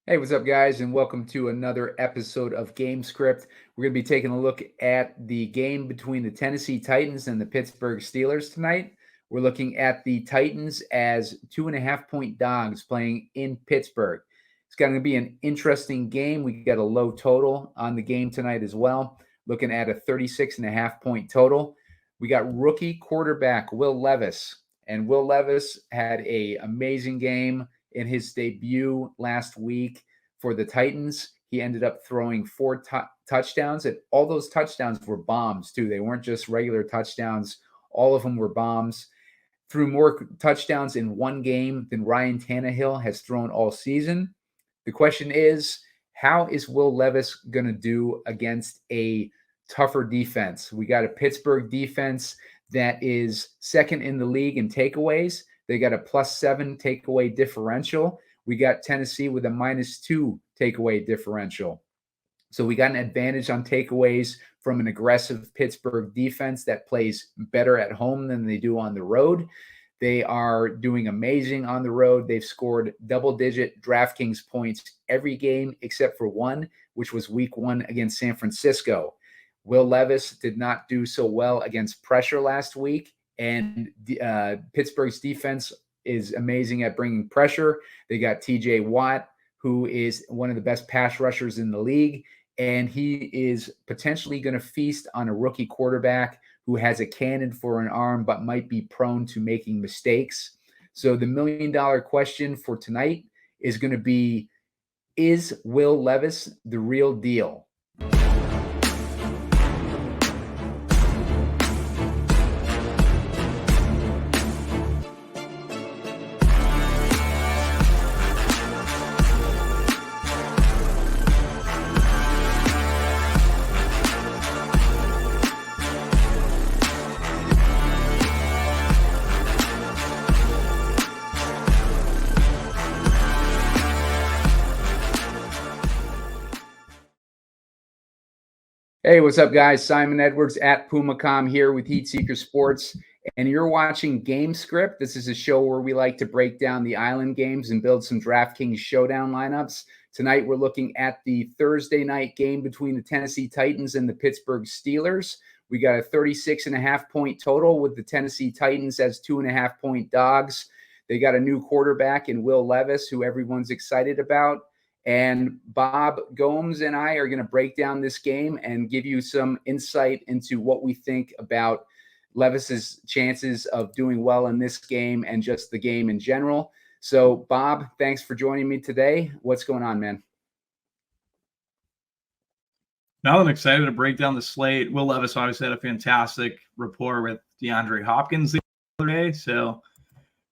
Hey, what's up, guys, and welcome to another episode of Gamescript. We're going to be taking a look at the game between the Tennessee Titans and the Pittsburgh Steelers tonight. We're looking at the Titans as 2.5-point dogs playing in Pittsburgh. It's going to be an interesting game. We got a low total on the game tonight as well, looking at a 36.5-point total. We got rookie quarterback Will Levis, and Will Levis had an amazing game in his debut last week for the Titans. He ended up throwing four touchdowns, and all those touchdowns were bombs too. They weren't just regular touchdowns. All of them were bombs. Threw more touchdowns in one game than Ryan Tannehill has thrown all season. The question is, how is Will Levis going to do against a tougher defense? We got a Pittsburgh defense that is second in the league in takeaways. They got a +7 takeaway differential. We got Tennessee with a -2 takeaway differential. So we got an advantage on takeaways from an aggressive Pittsburgh defense that plays better at home than they do on the road. They are doing amazing on the road. They've scored double-digit DraftKings points every game except for one, which was week 1 against San Francisco. Will Levis did not do so well against pressure last week. And Pittsburgh's defense is amazing at bringing pressure. They got TJ Watt, who is one of the best pass rushers in the league, and he is potentially going to feast on a rookie quarterback who has a cannon for an arm but might be prone to making mistakes. So the million-dollar question for tonight is going to be, is Will Levis the real deal? Hey, what's up, guys? Simon Edwards at Pumacom here with Heatseeker Sports, and you're watching Gamescript. This is a show where we like to break down the island games and build some DraftKings Showdown lineups. Tonight, we're looking at the Thursday night game between the Tennessee Titans and the Pittsburgh Steelers. We got a 36.5-point total with the Tennessee Titans as 2.5-point dogs. They got a new quarterback in Will Levis, who everyone's excited about. And Bob Gomes and I are going to break down this game and give you some insight into what we think about Levis's chances of doing well in this game and just the game in general. So, Bob, thanks for joining me today. What's going on, man? Now I'm excited to break down the slate. Will Levis obviously had a fantastic rapport with DeAndre Hopkins the other day, so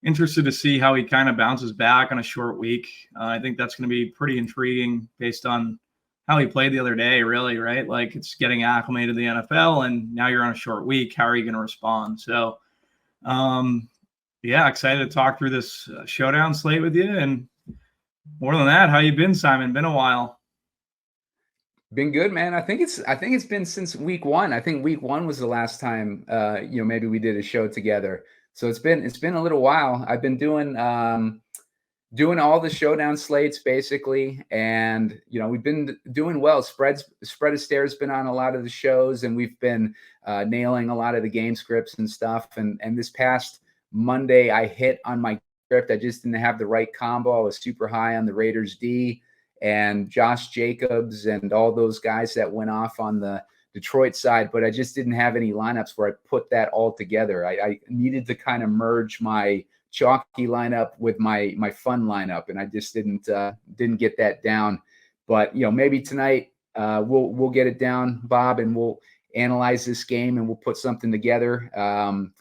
interested to see how he kind of bounces back on a short week. I think that's going to be pretty intriguing based on how he played the other day, really, right? Like, it's getting acclimated to the NFL, and now you're on a short week. How are you going to respond? So, yeah, excited to talk through this showdown slate with you. And more than that, how you been, Simon? Been a while. Been good, man. I think it's been since week 1. I think week 1 was the last time maybe we did a show together. So it's been a little while. I've been doing all the showdown slates basically, and we've been doing well. Spread of Stairs been on a lot of the shows, and we've been nailing a lot of the game scripts and stuff. And this past Monday, I hit on my script. I just didn't have the right combo. I was super high on the Raiders D and Josh Jacobs and all those guys that went off on the Detroit side, but I just didn't have any lineups where I put that all together. I needed to kind of merge my chalky lineup with my fun lineup, and I just didn't get that down. But maybe tonight we'll get it down, Bob, and we'll analyze this game and we'll put something together. Going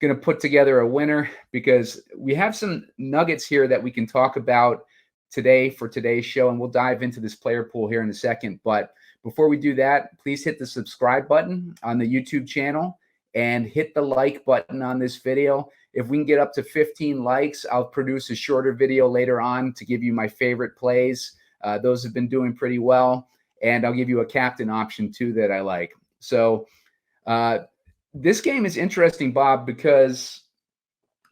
to put together a winner because we have some nuggets here that we can talk about today for today's show, and we'll dive into this player pool here in a second. But before we do that, please hit the subscribe button on the YouTube channel and hit the like button on this video. If we can get up to 15 likes, I'll produce a shorter video later on to give you my favorite plays. Those have been doing pretty well. And I'll give you a captain option too that I like. So this game is interesting, Bob, because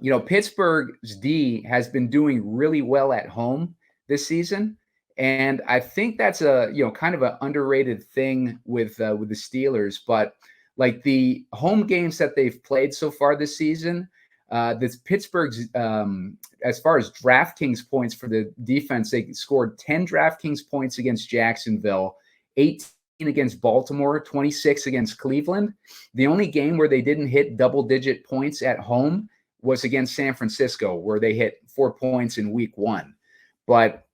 Pittsburgh's D has been doing really well at home this season. And I think that's a, kind of an underrated thing with the Steelers. But like the home games that they've played so far this season, this Pittsburgh's, as far as DraftKings points for the defense, they scored 10 DraftKings points against Jacksonville, 18 against Baltimore, 26 against Cleveland. The only game where they didn't hit double-digit points at home was against San Francisco, where they hit 4 points in week 1. But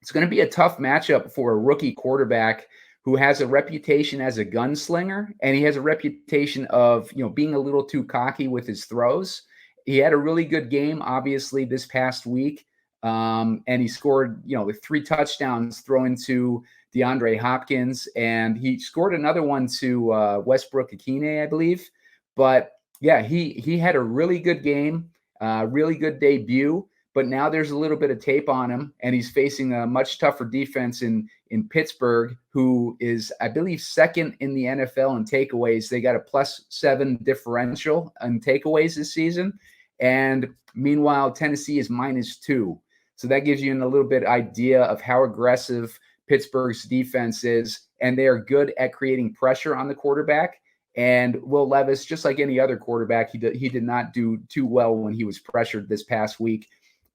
it's going to be a tough matchup for a rookie quarterback who has a reputation as a gunslinger, and he has a reputation of, being a little too cocky with his throws. He had a really good game, obviously, this past week, and he scored, with 3 touchdowns thrown to DeAndre Hopkins, and he scored another one to Westbrook Akine, I believe. But yeah, he had a really good game, really good debut. But now there's a little bit of tape on him, and he's facing a much tougher defense in Pittsburgh, who is, I believe, second in the NFL in takeaways. They got a +7 differential in takeaways this season. And meanwhile, Tennessee is -2. So that gives you a little bit idea of how aggressive Pittsburgh's defense is. And they are good at creating pressure on the quarterback. And Will Levis, just like any other quarterback, he did not do too well when he was pressured this past week.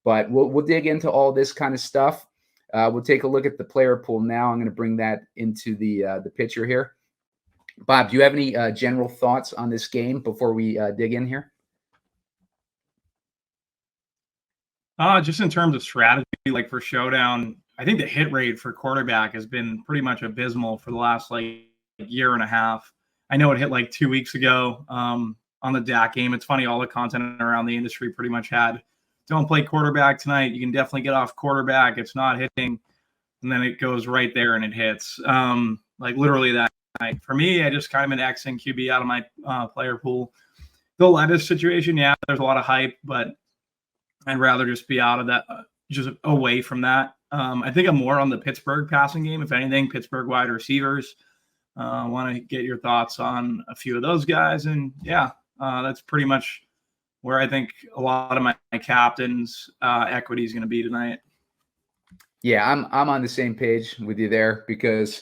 But we'll dig into all this kind of stuff. We'll take a look at the player pool now. I'm going to bring that into the picture here. Bob, do you have any general thoughts on this game before we dig in here? Just in terms of strategy, like for Showdown, I think the hit rate for quarterback has been pretty much abysmal for the last year and a half. I know it hit 2 weeks ago on the Dak game. It's funny, all the content around the industry pretty much had, don't play quarterback tonight. You can definitely get off quarterback. It's not hitting. And then it goes right there and it hits. Literally that night. For me, I just kind of been Xing QB out of my player pool. The Levis situation, yeah, there's a lot of hype, but I'd rather just be out of that, just away from that. I think I'm more on the Pittsburgh passing game. If anything, Pittsburgh wide receivers. I want to get your thoughts on a few of those guys. And yeah, that's pretty much where I think a lot of my captain's equity is going to be tonight. Yeah, I'm on the same page with you there, because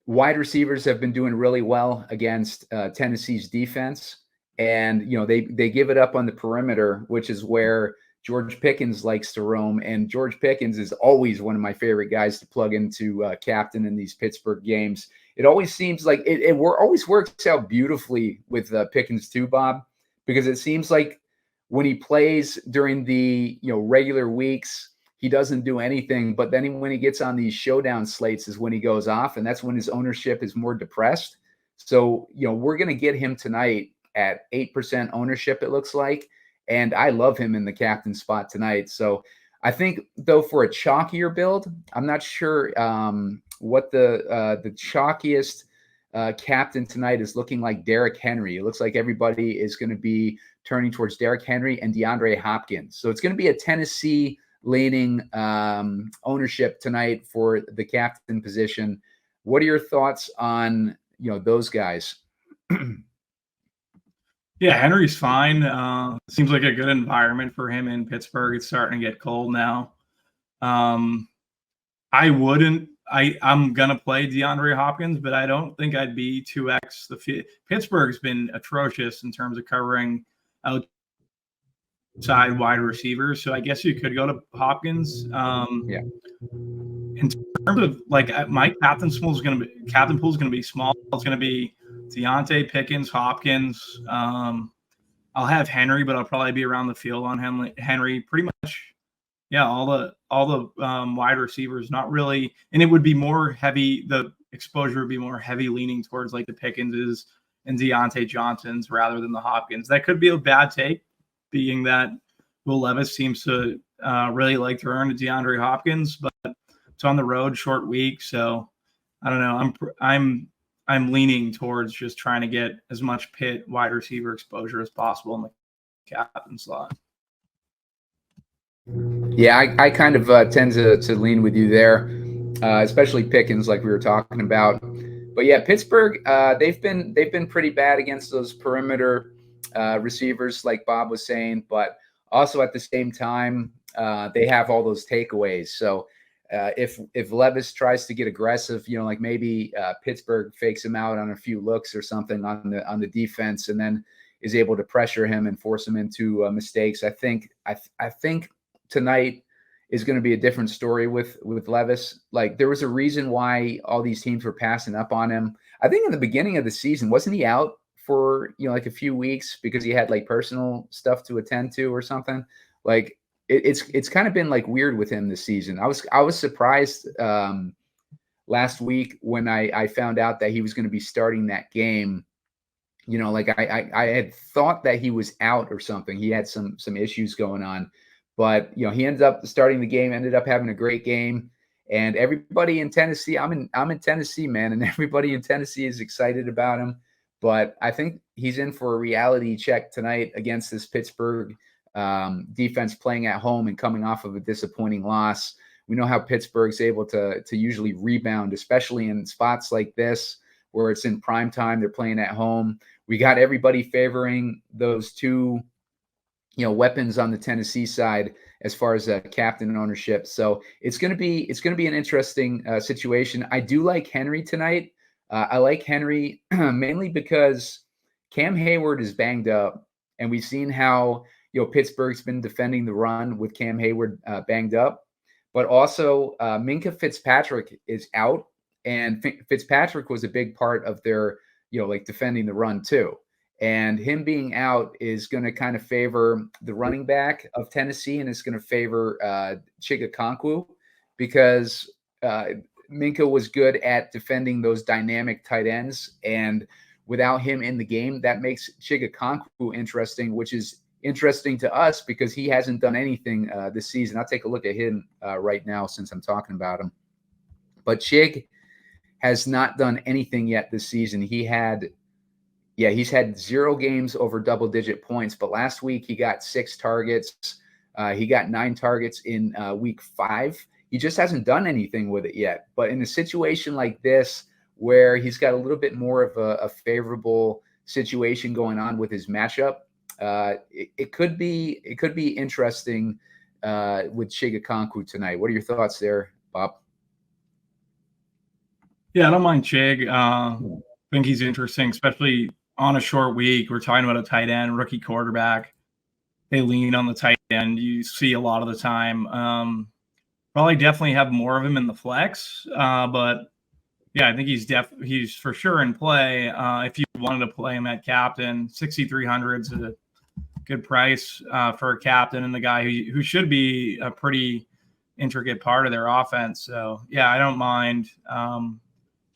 wide receivers have been doing really well against Tennessee's defense. And, they give it up on the perimeter, which is where George Pickens likes to roam. And George Pickens is always one of my favorite guys to plug into captain in these Pittsburgh games. It always seems like it always works out beautifully with Pickens too, Bob, because it seems like when he plays during the regular weeks, he doesn't do anything. But then when he gets on these showdown slates is when he goes off, and that's when his ownership is more depressed. So, we're going to get him tonight at 8% ownership, it looks like. And I love him in the captain spot tonight. So I think, though, for a chalkier build, I'm not sure what the chalkiest captain tonight is looking like. Derrick Henry. It looks like everybody is going to be turning towards Derrick Henry and DeAndre Hopkins. So it's going to be a Tennessee leaning ownership tonight for the captain position. What are your thoughts on those guys? Yeah, Henry's fine. Seems like a good environment for him in Pittsburgh. It's starting to get cold now. I'm gonna play DeAndre Hopkins, but I don't think I'd be 2x the Pittsburgh's been atrocious in terms of covering outside wide receivers. So I guess you could go to Hopkins. Yeah. In terms of my captain pool is gonna be small. It's gonna be Diontae, Pickens, Hopkins. I'll have Henry, but I'll probably be around the field on Henry. Pretty much, yeah. All the wide receivers, not really, and it would be more heavy. The exposure would be more heavy, leaning towards the Pickenses and Diontae Johnsons rather than the Hopkins. That could be a bad take, being that Will Levis seems to really like to earn to DeAndre Hopkins, but it's on the road, short week, so I don't know. I'm leaning towards just trying to get as much Pitt wide receiver exposure as possible in the captain slot. Yeah, I kind of tend to lean with you there, especially Pickens, like we were talking about. But yeah, Pittsburgh, they've been pretty bad against those perimeter receivers, like Bob was saying. But also at the same time, they have all those takeaways. So If Levis tries to get aggressive, like maybe Pittsburgh fakes him out on a few looks or something on the defense, and then is able to pressure him and force him into mistakes. I think tonight is going to be a different story with Levis. Like, there was a reason why all these teams were passing up on him. I think in the beginning of the season, wasn't he out for like a few weeks because he had like personal stuff to attend to or something? Like, it's kind of been like weird with him this season. I was surprised last week when I found out that he was going to be starting that game. Like I had thought that he was out or something. He had some issues going on, but he ended up starting the game, ended up having a great game. And everybody in Tennessee, I'm in Tennessee, man, and everybody in Tennessee is excited about him. But I think he's in for a reality check tonight against this Pittsburgh defense, playing at home and coming off of a disappointing loss. We know how Pittsburgh's able to usually rebound, especially in spots like this where it's in prime time. They're playing at home. We got everybody favoring those two, weapons on the Tennessee side as far as captain ownership. So it's going to be an interesting situation. I do like Henry tonight. I like Henry mainly because Cam Hayward is banged up, and we've seen how Pittsburgh's been defending the run with Cam Hayward banged up, but also Minkah Fitzpatrick is out, and Fitzpatrick was a big part of their defending the run too. And him being out is going to kind of favor the running back of Tennessee, and it's going to favor Chigakonkwo, because Minkah was good at defending those dynamic tight ends. And without him in the game, that makes Chigakonkwo interesting, which is interesting to us because he hasn't done anything this season. I'll take a look at him right now since I'm talking about him. But Chig has not done anything yet this season. He's had 0 games over double-digit points, but last week he got 6 targets. He got 9 targets in week 5. He just hasn't done anything with it yet. But in a situation like this, where he's got a little bit more of a favorable situation going on with his matchup, it could be interesting with Chigakonkwo tonight. What are your thoughts there, Bob? Yeah, I don't mind Chig. I think he's interesting, especially on a short week. We're talking about a tight end, rookie quarterback. They lean on the tight end. You see a lot of the time. Probably definitely have more of him in the flex. But yeah, I think he's for sure in play. If you wanted to play him at captain, 6,300 is a good price for a captain and the guy who should be a pretty intricate part of their offense. So yeah, I don't mind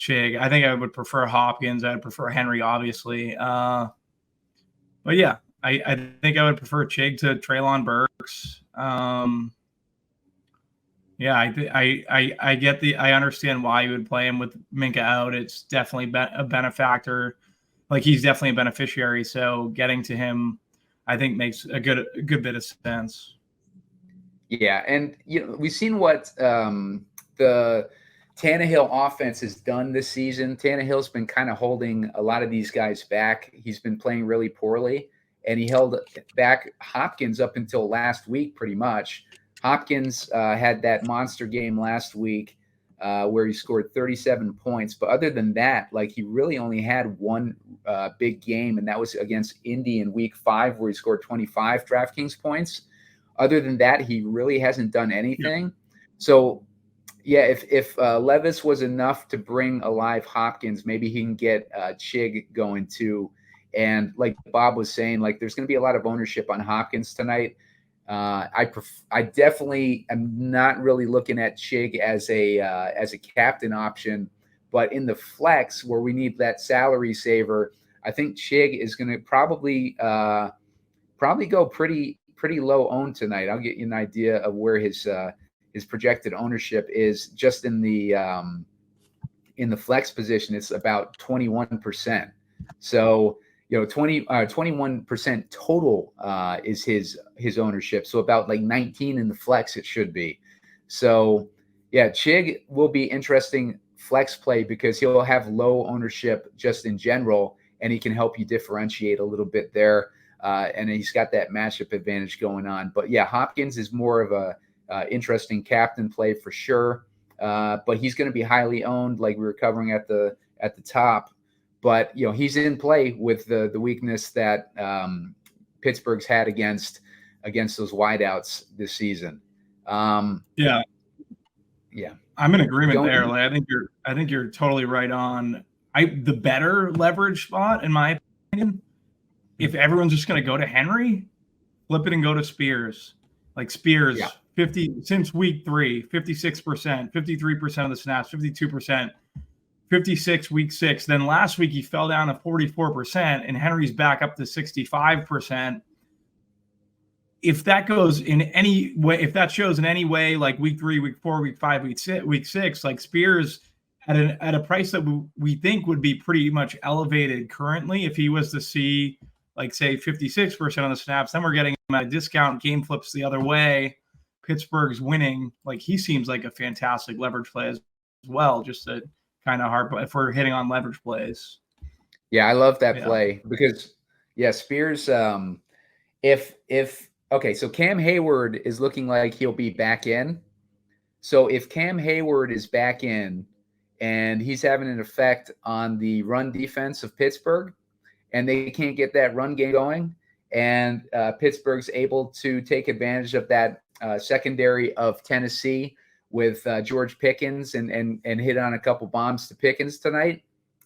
Chig. I think I would prefer Hopkins. I'd prefer Henry, obviously. But yeah, I think I would prefer Chig to Treylon Burks. Yeah, I understand why you would play him with Minkah out. It's definitely a benefactor. Like, he's definitely a beneficiary. So getting to him, I think, makes a good bit of sense. Yeah, and we've seen what the Tannehill offense has done this season. Tannehill's been kind of holding a lot of these guys back. He's been playing really poorly, and he held back Hopkins up until last week, pretty much. Hopkins had that monster game last week where he scored 37 points. But other than that, like, he really only had one big game, and that was against Indy in week 5 where he scored 25 DraftKings points. Other than that, he really hasn't done anything. Yeah. So, yeah, if Levis was enough to bring alive Hopkins, maybe he can get Chig going too. And like Bob was saying, like, there's going to be a lot of ownership on Hopkins tonight. I definitely am not really looking at Chig as a captain option, but in the flex where we need that salary saver, I think Chig is going to probably go pretty low owned tonight. I'll get you an idea of where his projected ownership is just in the flex position. It's about 21%. So 21% total is his ownership. So about like 19 in the flex it should be. So yeah, Chig will be interesting flex play because he'll have low ownership just in general, and he can help you differentiate a little bit there. And he's got that matchup advantage going on. But yeah, Hopkins is more of interesting captain play for sure. But he's going to be highly owned, like we were covering at the top. But he's in play with the weakness that Pittsburgh's had against those wideouts this season. Yeah, I'm in agreement there. Like I think you're totally right on. The better leverage spot, in my opinion, if everyone's just going to go to Henry, flip it and go to Spears. Like Spears, 50 since week 3, 56%, 53% of the snaps, 52%, 56 week 6. Then last week he fell down to 44%, and Henry's back up to 65%. If that goes in any way, if that shows in any way, like week 3, week 4, week 5, week 6, like Spears at a price that we think would be pretty much elevated currently, if he was to see, like, say 56% of the snaps, then we're getting him at a discount. Game flips the other way. Pittsburgh's winning. Like, he seems like a fantastic leverage play as well. Just a kind of hard, if we're hitting on leverage plays. Yeah, I love that play because Spears. Okay, so Cam Hayward is looking like he'll be back in. So if Cam Hayward is back in and he's having an effect on the run defense of Pittsburgh, and they can't get that run game going, and Pittsburgh's able to take advantage of that secondary of Tennessee with George Pickens and hit on a couple bombs to Pickens tonight,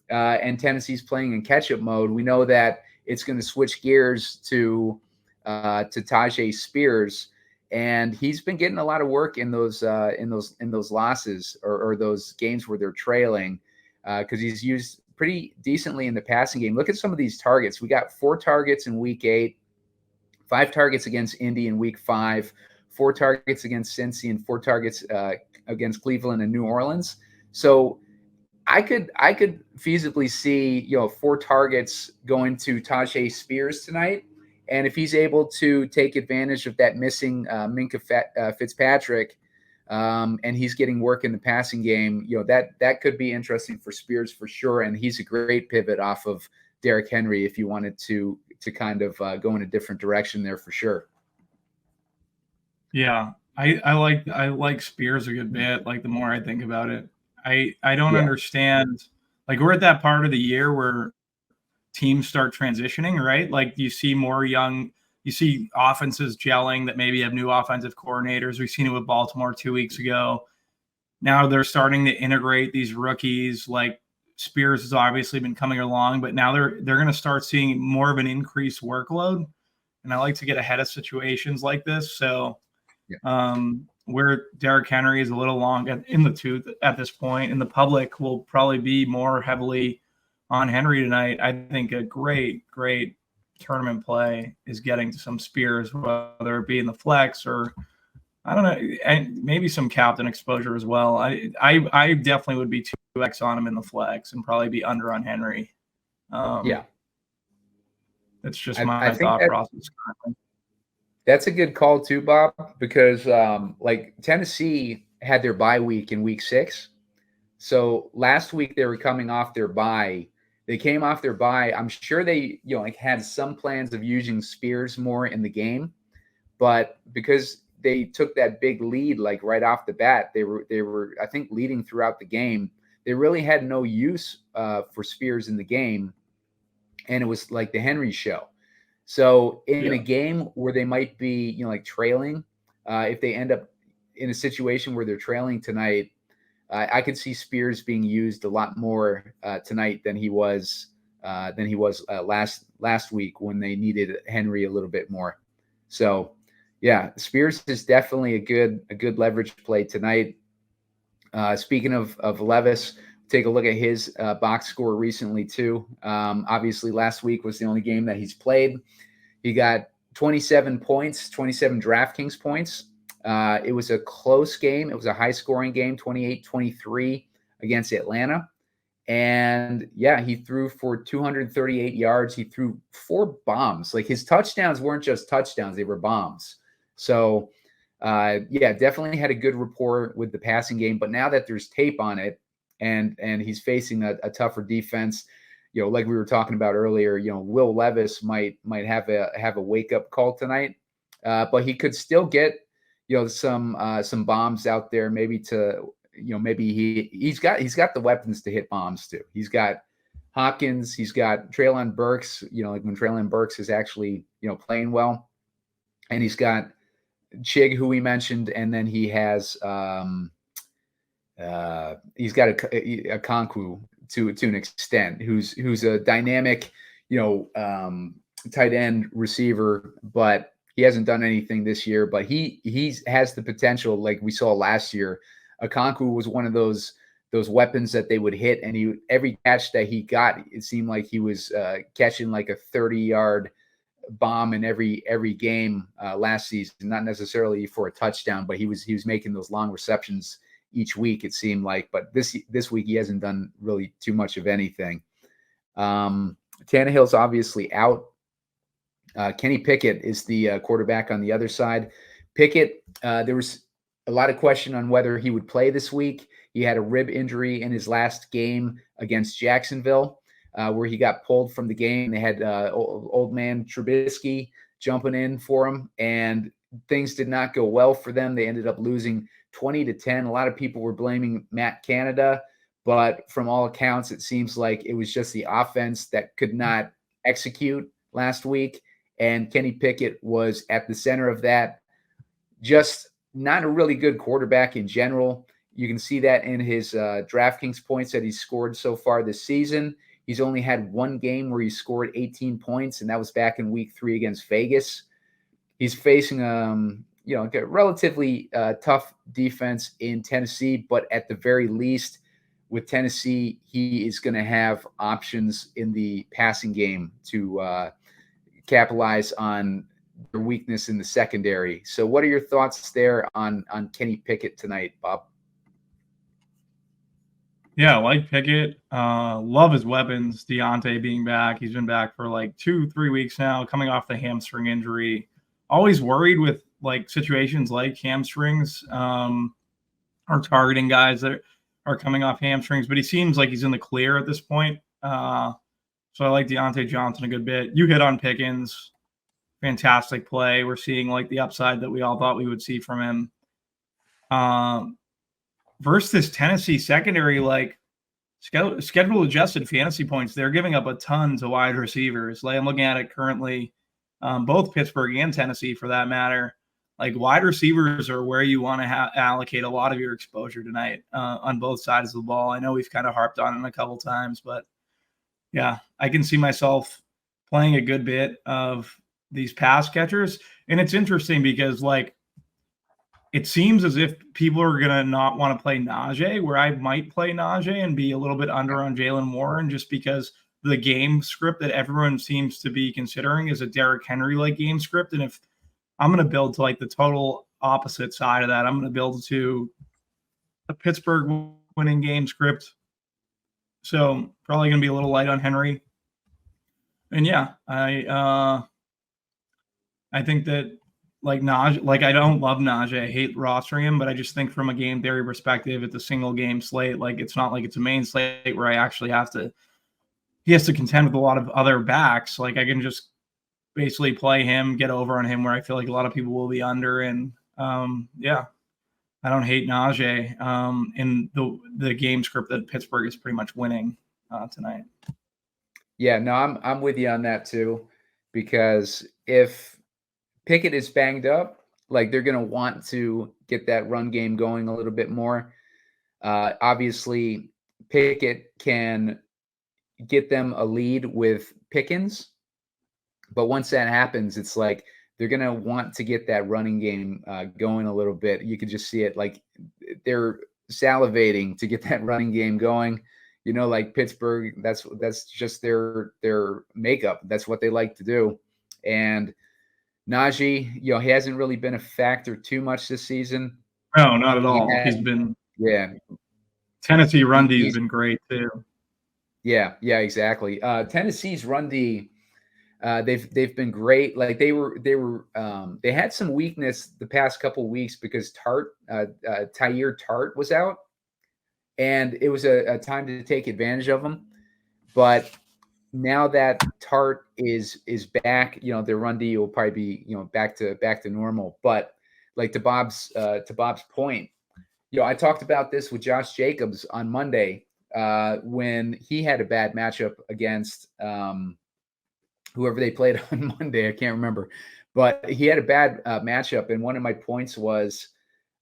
and Tennessee's playing in catch-up mode, we know that it's going to switch gears to Tyjae Spears, and he's been getting a lot of work in those losses or those games where they're trailing, because he's used pretty decently in the passing game. Look at some of these targets. We got 4 targets in week 8, 5 targets against Indy in week 5, 4 targets against Cincy, and 4 targets against Cleveland and New Orleans. So I could feasibly see 4 targets going to Tyjae Spears tonight. And if he's able to take advantage of that missing Minka Fitzpatrick, and he's getting work in the passing game, that could be interesting for Spears for sure. And he's a great pivot off of Derrick Henry if you wanted to kind of go in a different direction there for sure. Yeah, I like Spears a good bit. Like, the more I think about it, I don't understand. Like, we're at that part of the year where teams start transitioning, right? Like, you see offenses gelling that maybe have new offensive coordinators. We've seen it with Baltimore 2 weeks ago. Now they're starting to integrate these rookies. Like, Spears has obviously been coming along, but now they're going to start seeing more of an increased workload. And I like to get ahead of situations like this. So where Derrick Henry is a little long in the tooth at this point, and the public will probably be more heavily on Henry tonight, I think a great tournament play is getting to some Spears, whether it be in the flex or, I don't know, and maybe some captain exposure as well. I definitely would be 2x on him in the flex and probably be under on Henry. That's just my thought process. That's a good call too, Bob, because like Tennessee had their bye week in week 6. So last week they were coming off their bye. They came off their bye. I'm sure they, had some plans of using Spears more in the game, but because they took that big lead, like right off the bat, they were, I think, leading throughout the game. They really had no use for Spears in the game, and it was like the Henry show. So in a game where they might be, trailing, if they end up in a situation where they're trailing tonight, I could see Spears being used a lot more tonight than he was last week when they needed Henry a little bit more. So, Spears is definitely a good leverage play tonight. Speaking of Levis, take a look at his box score recently too. Obviously, last week was the only game that he's played. He got 27 points, 27 DraftKings points. It was a close game. It was a high-scoring game, 28-23 against Atlanta. And, he threw for 238 yards. He threw 4 bombs. Like, his touchdowns weren't just touchdowns. They were bombs. So, definitely had a good rapport with the passing game. But now that there's tape on it and he's facing a tougher defense, like we were talking about earlier, Will Levis might have a wake-up call tonight. But he could still get some bombs out there, maybe to, maybe he's got the weapons to hit bombs too. He's got Hopkins, he's got Treylon Burks, like when Treylon Burks is actually, playing well, and he's got Chig, who we mentioned, and then he has he's got a Conku to an extent, who's a dynamic, tight end receiver, but he hasn't done anything this year. But he has the potential, like we saw last year. Okonkwo was one of those weapons that they would hit, and every catch that he got, it seemed like he was catching like a 30-yard bomb in every game last season. Not necessarily for a touchdown, but he was making those long receptions each week, it seemed like. But this week he hasn't done really too much of anything. Tannehill's obviously out. Kenny Pickett is the quarterback on the other side. Pickett, there was a lot of question on whether he would play this week. He had a rib injury in his last game against Jacksonville, where he got pulled from the game. They had old man Trubisky jumping in for him, and things did not go well for them. They ended up losing 20-10. A lot of people were blaming Matt Canada, but from all accounts, it seems like it was just the offense that could not execute last week, and Kenny Pickett was at the center of that. Just not a really good quarterback in general. You can see that in his DraftKings points that he's scored so far this season. He's only had one game where he scored 18 points, and that was back in week 3 against Vegas. He's facing a relatively tough defense in Tennessee, but at the very least, with Tennessee, he is going to have options in the passing game to capitalize on their weakness in the secondary. So what are your thoughts there on Kenny Pickett tonight, Bob? Yeah, I like Pickett. Love his weapons. Diontae being back. He's been back for like 2-3 weeks now, coming off the hamstring injury. Always worried with like situations like hamstrings, or targeting guys that are coming off hamstrings, but he seems like he's in the clear at this point. So I like Diontae Johnson a good bit. You hit on Pickens. Fantastic play. We're seeing like the upside that we all thought we would see from him. Versus this Tennessee secondary, like schedule adjusted fantasy points, they're giving up a ton to wide receivers. Like I'm looking at it currently, both Pittsburgh and Tennessee for that matter. Like wide receivers are where you want to allocate a lot of your exposure tonight on both sides of the ball. I know we've kind of harped on it a couple times, but yeah, I can see myself playing a good bit of these pass catchers. And it's interesting because like it seems as if people are going to not want to play Najee, where I might play Najee and be a little bit under on Jalen Warren just because the game script that everyone seems to be considering is a Derrick Henry like game script. And if I'm going to build to like the total opposite side of that, I'm going to build to a Pittsburgh winning game script. So probably going to be a little light on Henry. And yeah, I think that like Najee, like I don't love Najee. I hate rostering him, but I just think from a game theory perspective, it's a single game slate. Like it's not like it's a main slate where I actually he has to contend with a lot of other backs. Like I can just basically play him, get over on him where I feel like a lot of people will be under. And yeah, I don't hate Najee in the game script that Pittsburgh is pretty much winning tonight. Yeah, no, I'm with you on that too, because if Pickett is banged up, like they're going to want to get that run game going a little bit more. Obviously, Pickett can get them a lead with Pickens, but once that happens, it's like they're going to want to get that running game going a little bit. You could just see it, like they're salivating to get that running game going. Like Pittsburgh, that's just their makeup. That's what they like to do. And Najee, he hasn't really been a factor too much this season. No, not at all. He's been Tennessee run D has been great too. Yeah, exactly. Tennessee's run D, they've been great. Like they had some weakness the past couple of weeks because Tyir Tart was out, and it was a time to take advantage of them. But now that Tart is back, their run D will probably be back to normal. But like to Bob's point, I talked about this with Josh Jacobs on Monday when he had a bad matchup against whoever they played on Monday. I can't remember, but he had a bad matchup. And one of my points was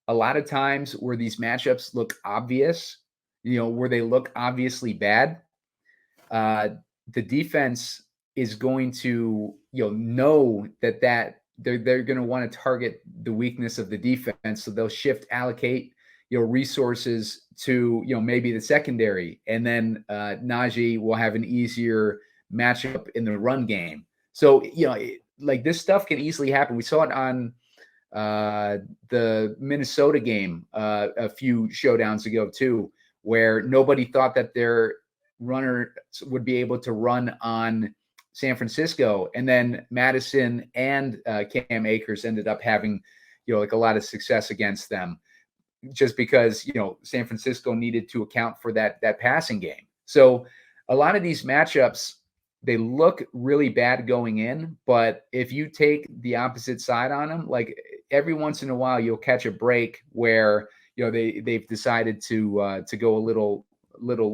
a lot of times where these matchups look obvious, where they look obviously bad, the defense is going to, know that they're going to want to target the weakness of the defense. So they'll allocate, resources to, maybe the secondary. And then Najee will have an easier matchup in the run game. So, like this stuff can easily happen. We saw it on the Minnesota game a few showdowns ago too, where nobody thought that their runner would be able to run on San Francisco, and then Madison and Cam Akers ended up having, like a lot of success against them, just because San Francisco needed to account for that passing game. So a lot of these matchups, they look really bad going in, but if you take the opposite side on them, like every once in a while, you'll catch a break where they've decided to go a little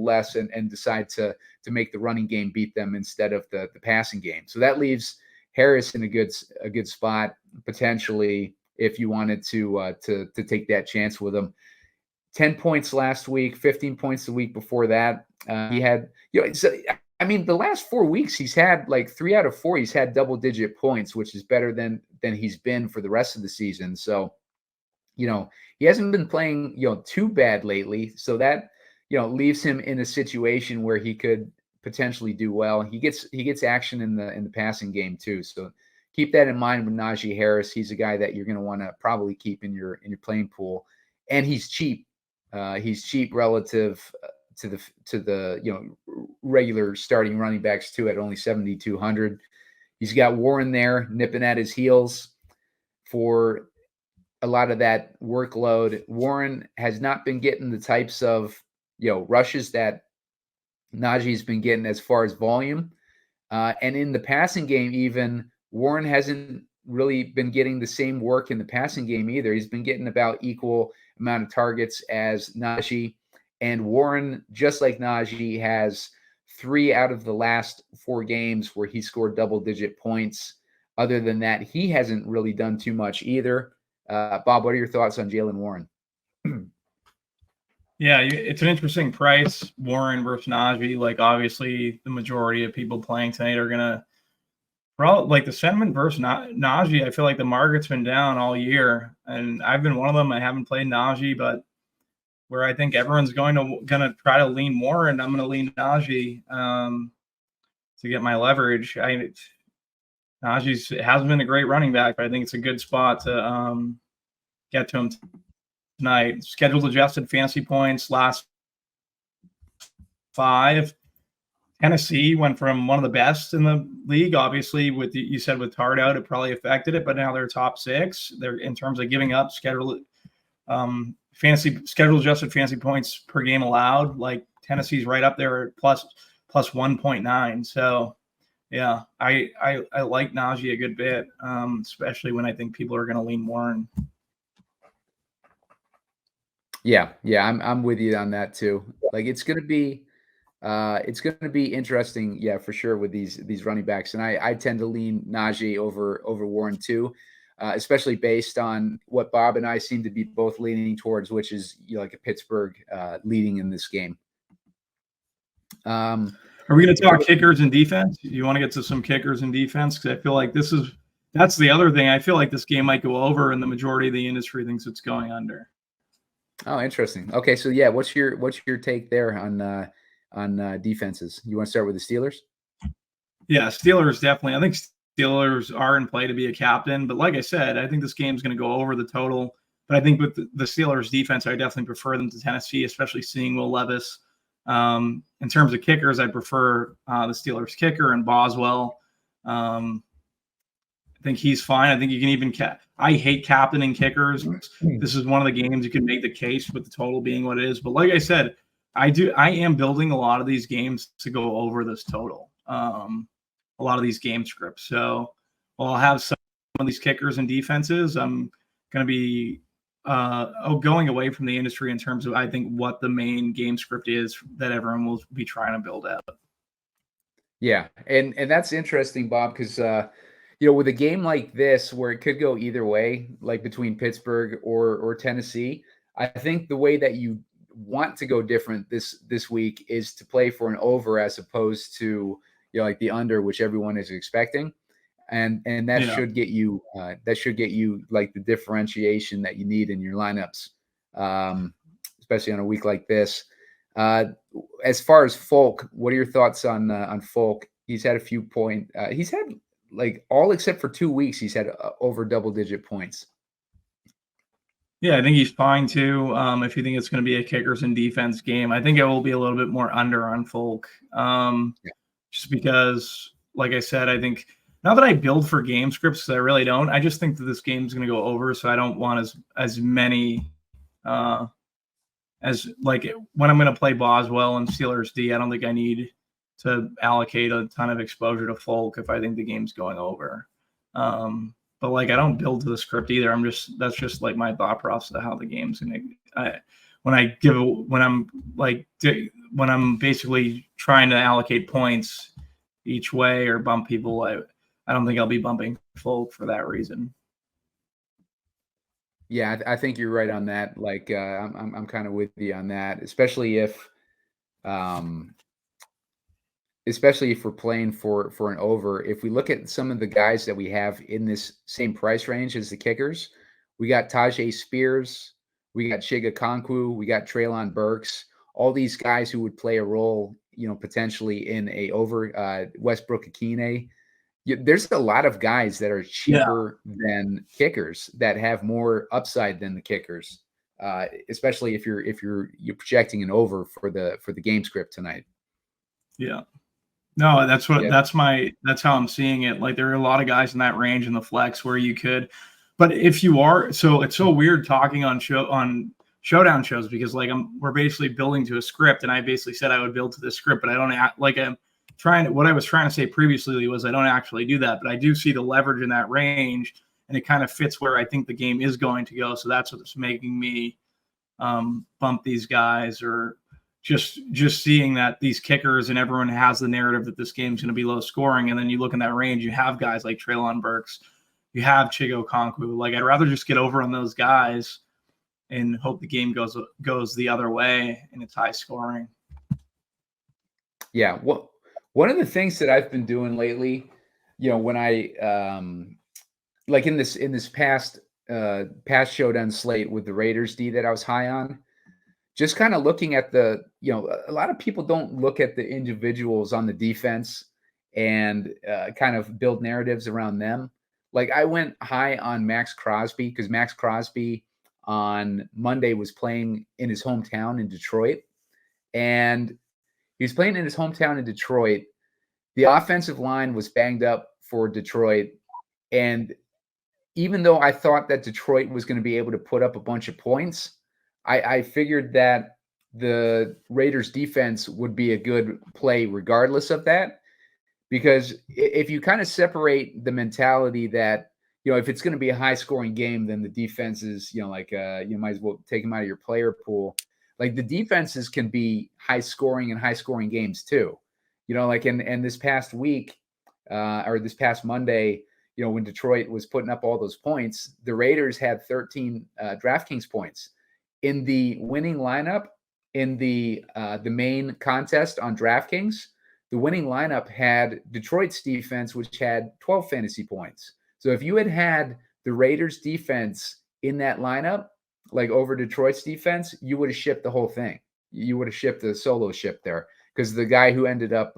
less and decide to make the running game beat them instead of the passing game. So that leaves Harris in a good spot potentially if you wanted to take that chance with him. 10 points last week, 15 points the week before that. He had, the last 4 weeks he's had like 3 out of 4. He's had double-digit points, which is better than he's been for the rest of the season. So, he hasn't been playing, too bad lately. So that, leaves him in a situation where he could potentially do well. He gets action in the passing game too. So keep that in mind with Najee Harris. He's a guy that you're going to want to probably keep in your playing pool, and he's cheap. He's cheap relative to the regular starting running backs too, at only 7,200. He's got Warren there nipping at his heels for a lot of that workload. Warren has not been getting the types of rushes that Najee's been getting as far as volume. And in the passing game, even Warren hasn't really been getting the same work in the passing game either. He's been getting about equal amount of targets as Najee. And Warren, just like Najee, has 3 out of the last 4 games where he scored double-digit points. Other than that, he hasn't really done too much either. Bob, what are your thoughts on Jaylen Warren? Yeah, it's an interesting price, Warren versus Najee. Like, obviously, the majority of people playing tonight are going to probably, like, the sentiment versus Najee, I feel like the market's been down all year, and I've been one of them. I haven't played Najee, but where I think everyone's going to try to lean more, and I'm going to lean Najee to get my leverage. Najee hasn't been a great running back, but I think it's a good spot to get to him tonight. Scheduled adjusted fantasy points last 5. Tennessee went from one of the best in the league. Obviously, you said with Tard out, it probably affected it, but now they're top 6. They're in terms of giving up scheduled adjusted fantasy points per game allowed. Like, Tennessee's right up there at plus 1.9. So yeah, I like Najee a good bit, especially when I think people are going to lean Warren. Yeah, I'm with you on that too. Like, it's going to be interesting, yeah, for sure, with these running backs, and I tend to lean Najee over Warren too, especially based on what Bob and I seem to be both leaning towards, which is like a Pittsburgh leading in this game. Are we going to talk kickers and defense? You want to get to some kickers and defense? Because I feel like that's the other thing. I feel like this game might go over, and the majority of the industry thinks it's going under. Oh, interesting. Okay, so yeah, what's your take there on defenses? You want to start with the Steelers? Yeah, Steelers definitely. I think Steelers are in play to be a captain, but like I said, I think this game's going to go over the total. But I think with the Steelers defense, I definitely prefer them to Tennessee, especially seeing Will Levis. In terms of kickers, I prefer the Steelers kicker and Boswell. I think he's fine. I think you can even I hate captaining kickers. This is one of the games you can make the case with the total being what it is. But like I said, I am building a lot of these games to go over this total. A lot of these game scripts. So I'll have some of these kickers and defenses. I'm going to be going away from the industry in terms of, I think, what the main game script is that everyone will be trying to build out. Yeah, and that's interesting, Bob, because you know, with a game like this where it could go either way, like between Pittsburgh or Tennessee, I think the way that you want to go different this week is to play for an over as opposed to, you know, like the under, which everyone is expecting, and that should get you like the differentiation that you need in your lineups, especially on a week like this. As far as Folk, what are your thoughts on Folk? He's had a few he's had like all except for 2 weeks, he's had over double-digit points. Yeah, I think he's fine too. If you think it's going to be a kickers and defense game, I think it will be a little bit more under on Folk. Just because, like I said, I think not that I build for game scripts, because I really don't. I just think that this game is going to go over, so I don't want as many as like when I'm going to play Boswell and Steelers D. I don't think I need to allocate a ton of exposure to Folk if I think the game's going over. But like I don't build to the script either. That's just like my thought process of how the game's going to. When I'm basically trying to allocate points each way or bump people, I don't think I'll be bumping Folk for that reason. Yeah, I think you're right on that. Like I'm kind of with you on that, especially if we're playing for an over. If we look at some of the guys that we have in this same price range as the kickers, we got Tajay Spears, we got Chiga Konkwu, we got Treylon Burks, all these guys who would play a role, you know, potentially in a over. Westbrook Akine. There's a lot of guys that are cheaper than kickers that have more upside than the kickers, especially if you're projecting an over for the game script tonight. Yeah. No, that's how I'm seeing it. Like there are a lot of guys in that range in the flex where you could, but if you are, so it's so weird talking on showdown shows because like we're basically building to a script, and I basically said I would build to this script, but I don't like what I was trying to say previously was I don't actually do that, but I do see the leverage in that range, and it kind of fits where I think the game is going to go. So that's what's making me bump these guys, or just seeing that these kickers and everyone has the narrative that this game's going to be low scoring. And then you look in that range, you have guys like Treylon Burks, you have Chigo Konkwu. Like I'd rather just get over on those guys and hope the game goes the other way and it's high scoring. Yeah. Well, one of the things that I've been doing lately, you know, when I like in this past showdown slate with the Raiders D that I was high on, just kind of looking at a lot of people don't look at the individuals on the defense and kind of build narratives around them. Like I went high on Max Crosby because Max Crosby on Monday was playing in his hometown in Detroit, and he was playing in his hometown in Detroit. The offensive line was banged up for Detroit. And even though I thought that Detroit was going to be able to put up a bunch of points, I figured that the Raiders defense would be a good play regardless of that. Because if you kind of separate the mentality that, you know, if it's going to be a high scoring game, then the defense is, you know, like you might as well take them out of your player pool. Like the defenses can be high scoring games too, you know, like in this past week or this past Monday, you know, when Detroit was putting up all those points, the Raiders had 13 DraftKings points in the winning lineup in the main contest on DraftKings. The winning lineup had Detroit's defense, which had 12 fantasy points. So if you had the Raiders defense in that lineup, like over Detroit's defense, you would have shipped the whole thing. You would have shipped the solo ship there because the guy who ended up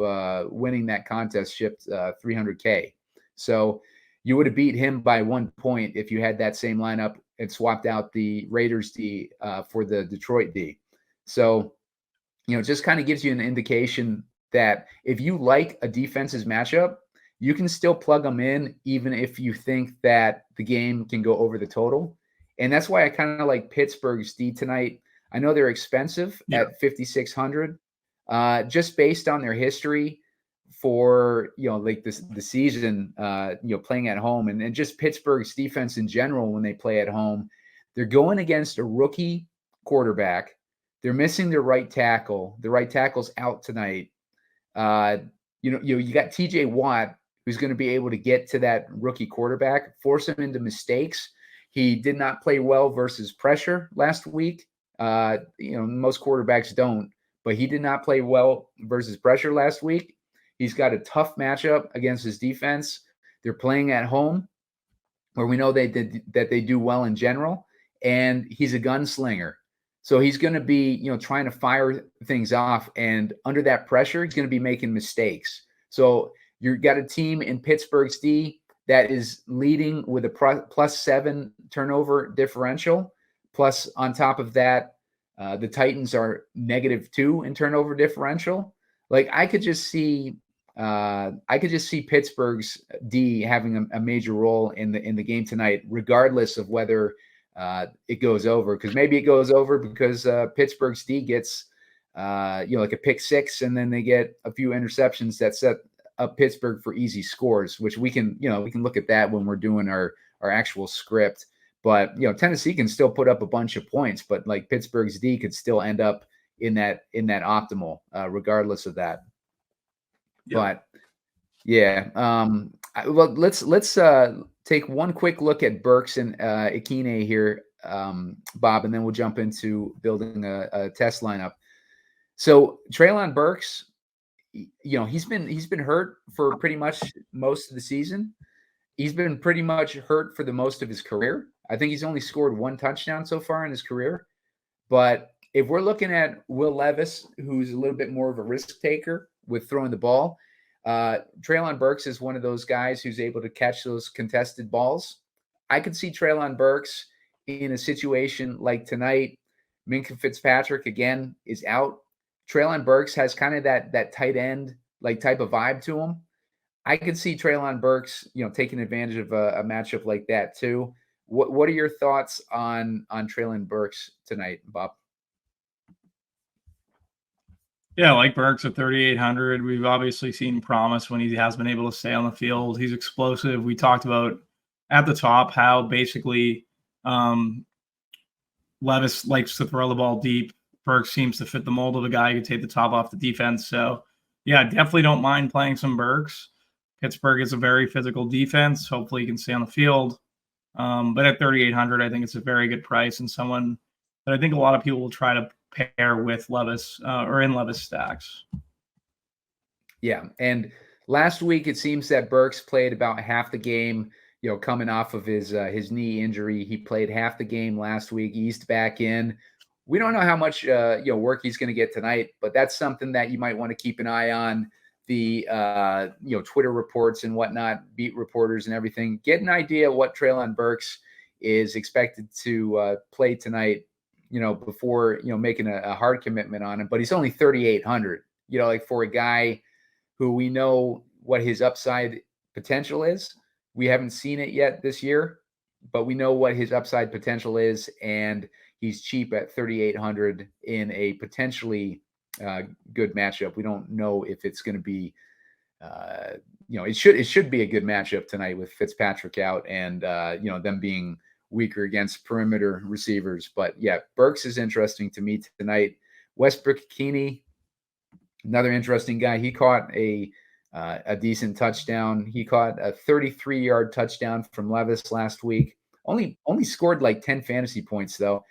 winning that contest shipped $300K. So you would have beat him by 1 point if you had that same lineup and swapped out the Raiders D for the Detroit D. So, you know, it just kind of gives you an indication that if you like a defense's matchup, you can still plug them in even if you think that the game can go over the total. And that's why I kind of like Pittsburgh's D tonight. I know they're expensive at $5,600, just based on their history for, like the season, playing at home and just Pittsburgh's defense in general when they play at home. They're going against a rookie quarterback. They're missing their right tackle. The right tackle's out tonight. You got TJ Watt, who's going to be able to get to that rookie quarterback, force him into mistakes. He did not play well versus pressure last week. Most quarterbacks don't, but he did not play well versus pressure last week. He's got a tough matchup against his defense. They're playing at home, where we know that they do well in general, and he's a gunslinger. So he's going to be, trying to fire things off, and under that pressure, he's going to be making mistakes. So you've got a team in Pittsburgh's D that is leading with a +7 turnover differential. Plus, on top of that, the Titans are -2 in turnover differential. Like I could just see Pittsburgh's D having a major role in the game tonight, regardless of whether it goes over. Because maybe it goes over because Pittsburgh's D gets like a pick six, and then they get a few interceptions that set up Pittsburgh for easy scores, which we can look at that when we're doing our actual script. But Tennessee can still put up a bunch of points, but like Pittsburgh's D could still end up in that optimal, regardless of that. Yep. But yeah, well, let's take one quick look at Burks and Akine here, Bob, and then we'll jump into building a test lineup. So Treylon Burks, he's been hurt for pretty much most of the season. He's been pretty much hurt for the most of his career. I think he's only scored 1 touchdown so far in his career. But if we're looking at Will Levis, who's a little bit more of a risk taker with throwing the ball, Treylon Burks is one of those guys who's able to catch those contested balls. I could see Treylon Burks in a situation like tonight. Minkah Fitzpatrick, again, is out. Treylon Burks has kind of that tight end like type of vibe to him. I could see Treylon Burks, taking advantage of a matchup like that too. What are your thoughts on Treylon Burks tonight, Bob? Yeah, like Burks at 3,800. We've obviously seen promise when he has been able to stay on the field. He's explosive. We talked about at the top how basically Levis likes to throw the ball deep. Burks seems to fit the mold of a guy who could take the top off the defense. So, yeah, definitely don't mind playing some Burks. Pittsburgh is a very physical defense. Hopefully he can stay on the field. But at 3,800, I think it's a very good price and someone that I think a lot of people will try to pair with Levis or in Levis stacks. Yeah, and last week it seems that Burks played about half the game, coming off of his knee injury. He played half the game last week, eased back in. We don't know how much work he's going to get tonight, but that's something that you might want to keep an eye on. The Twitter reports and whatnot, beat reporters and everything. Get an idea what Treylon Burks is expected to play tonight, before making a hard commitment on him. But he's only 3,800. Like for a guy who we know what his upside potential is. We haven't seen it yet this year, but we know what his upside potential is, and he's cheap at 3,800 in a potentially good matchup. We don't know if it's going to be, it should be a good matchup tonight with Fitzpatrick out and them being weaker against perimeter receivers. But yeah, Burks is interesting to me tonight. Westbrook-Ikhine, another interesting guy. He caught a decent touchdown. He caught a 33-yard touchdown from Levis last week. Only scored like 10 fantasy points though.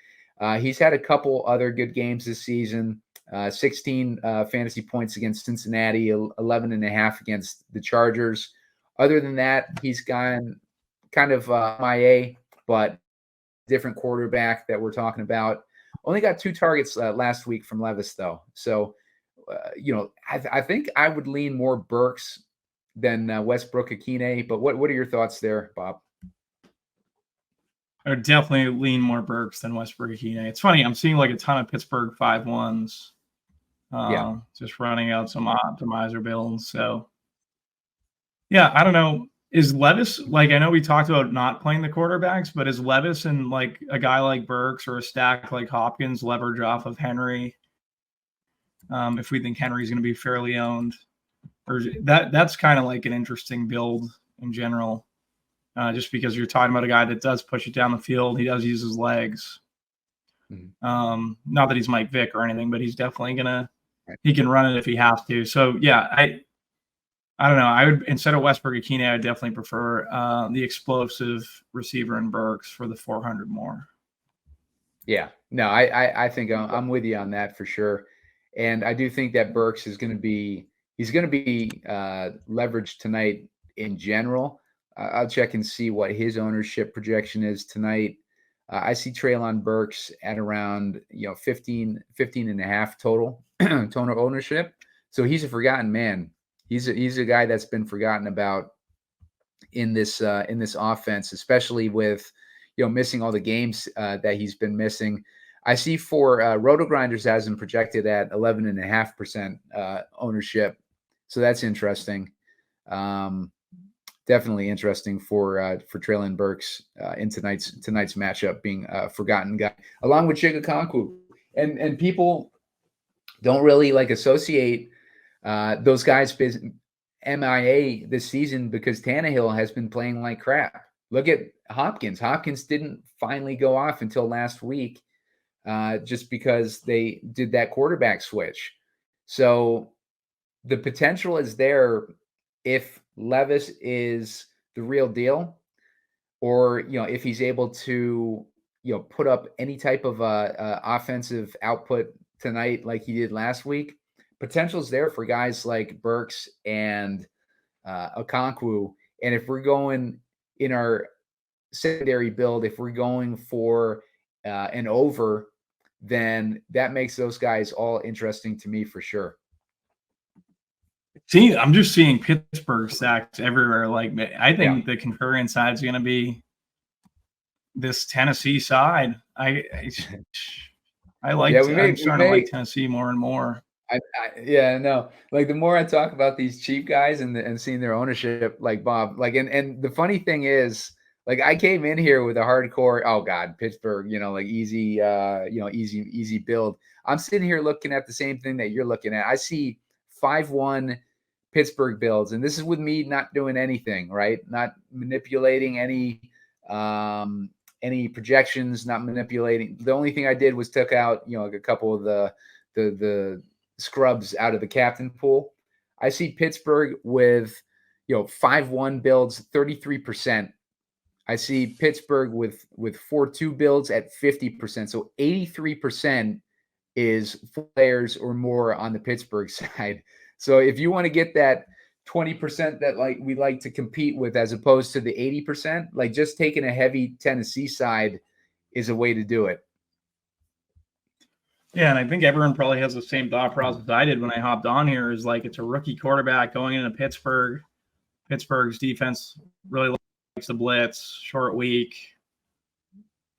He's had a couple other good games this season. 16 fantasy points against Cincinnati, 11.5 against the Chargers. Other than that, he's gone kind of MIA, but different quarterback that we're talking about. Only got 2 targets last week from Levis, though. So, I think I would lean more Burks than Westbrook-Ikhine. But what are your thoughts there, Bob? I would definitely lean more Burks than Westbrook-Ikhine. It's funny. I'm seeing like a ton of Pittsburgh 5-1s. Just running out some optimizer builds. So, yeah, I don't know. Is Levis, like, I know we talked about not playing the quarterbacks, but is Levis and like a guy like Burks or a stack like Hopkins leverage off of Henry? If we think Henry's going to be fairly owned. or that's kind of like an interesting build in general, just because you're talking about a guy that does push it down the field. He does use his legs. Not that he's Mike Vick or anything, but he's definitely he can run it if he has to. So yeah, I don't know. I would, instead of Westbrook-Ikhine, I would definitely prefer the explosive receiver in Burks for the 400 more. Yeah, no, I think I'm with you on that for sure. And I do think that Burks is going to be leveraged tonight in general. I'll check and see what his ownership projection is tonight. I see Treylon Burks at around 15 and a half total ownership. So he's a forgotten man. He's a guy that's been forgotten about in this offense, especially with missing all the games that he's been missing. I see for RotoGrinders has him projected at 11.5% ownership, so that's interesting. Definitely interesting for Treylon Burks in tonight's matchup, being a forgotten guy along with Chig Okonkwo, and people don't really associate those guys MIA this season because Tannehill has been playing like crap. Look at Hopkins. Hopkins didn't finally go off until last week, just because they did that quarterback switch. So the potential is there if Levis is the real deal, or if he's able to put up any type of offensive output tonight like he did last week. Potential is there for guys like Burks and Okonkwo. And if we're going in our secondary build, if we're going for an over, then that makes those guys all interesting to me for sure. See, I'm just seeing Pittsburgh stacks everywhere. I think the contrarian side is going to be this Tennessee side. I like. I'm starting to like Tennessee more and more. The more I talk about these cheap guys and seeing their ownership, like Bob, and the funny thing is, I came in here with a hardcore, oh God, Pittsburgh, easy build. I'm sitting here looking at the same thing that you're looking at. I see 5-1 Pittsburgh builds, and this is with me not doing anything, right? Not manipulating any projections, not manipulating. The only thing I did was took out, a couple of the scrubs out of the captain pool. I see Pittsburgh with 5-1 builds, 33%. I see Pittsburgh with 4-2 builds at 50%. So 83% is players or more on the Pittsburgh side. So if you want to get that 20% that we like to compete with, as opposed to the 80%, just taking a heavy Tennessee side is a way to do it. Yeah, and I think everyone probably has the same thought process I did when I hopped on here. Is it's a rookie quarterback going into Pittsburgh. Pittsburgh's defense really likes the blitz, short week.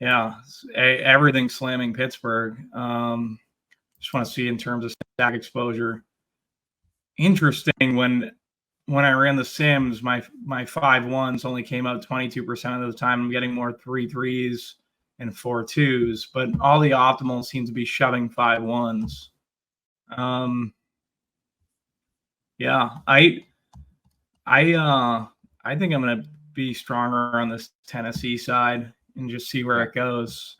Yeah, everything slamming Pittsburgh. Just want to see in terms of stack exposure. Interesting, when I ran the Sims, my 5-1s only came out 22% of the time. I'm getting more 3-3s and 4-2s, but all the optimals seem to be shoving 5-1s. Yeah, I think I'm gonna be stronger on this Tennessee side and just see where it goes.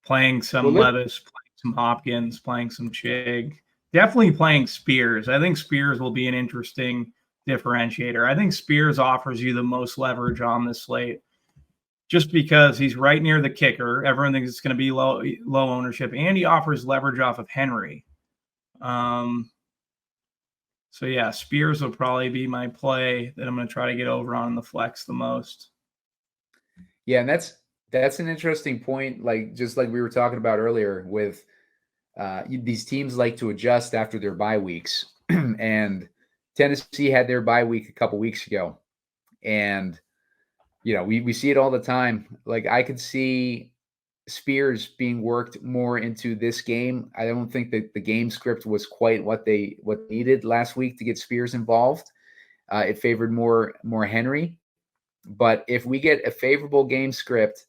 Playing some Levis, playing some Hopkins, playing some Chig. Definitely playing Spears. I think Spears will be an interesting differentiator. I think Spears offers you the most leverage on this slate, just because he's right near the kicker. Everyone thinks it's going to be low ownership, and he offers leverage off of Henry. So yeah, Spears will probably be my play that I'm going to try to get over on the flex the most. Yeah, and that's an interesting point. Just like we were talking about earlier, with these teams like to adjust after their bye weeks, and Tennessee had their bye week a couple weeks ago, and we see it all the time. I could see Spears being worked more into this game. I don't think that the game script was quite what needed last week to get Spears involved. It favored more Henry, but if we get a favorable game script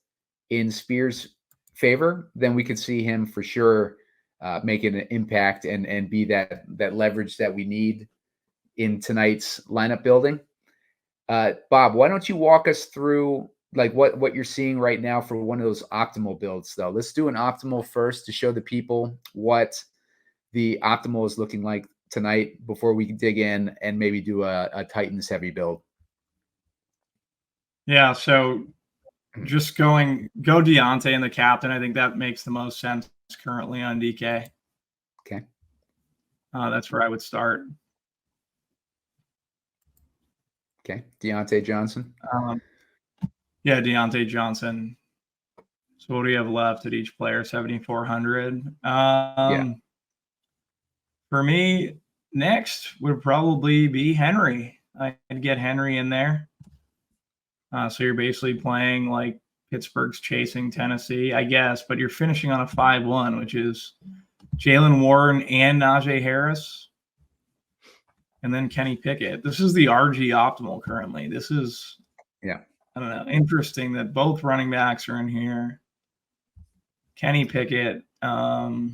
in Spears' favor, then we could see him for sure make an impact and be that leverage that we need in tonight's lineup building. Bob, why don't you walk us through like what you're seeing right now for one of those optimal builds, though? Let's do an optimal first to show the people what the optimal is looking like tonight before we dig in and maybe do a Titans heavy build. Yeah, so just go Diontae and the captain. I think that makes the most sense currently on DK. Okay. That's where I would start. Okay. Diontae Johnson. Yeah, Diontae Johnson. So what do we have left at each player? 7,400. Yeah. For me, next would probably be Henry. I'd get Henry in there. So you're basically playing like Pittsburgh's chasing Tennessee, I guess, but you're finishing on a 5-1, which is Jalen Warren and Najee Harris, and then Kenny Pickett. This is the RG optimal currently. This is, I don't know, interesting that both running backs are in here. Kenny Pickett, Connor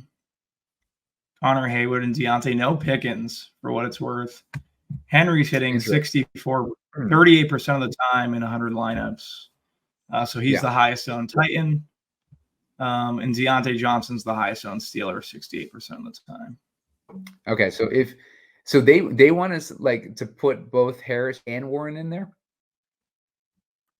Haywood, and Diontae. No Pickens, for what it's worth. Henry's hitting 38% of the time in 100 lineups. So he's the highest owned Titan. And Diontae Johnson's the highest owned Steeler, 68% of the time. Okay, so they want us like to put both Harris and Warren in there?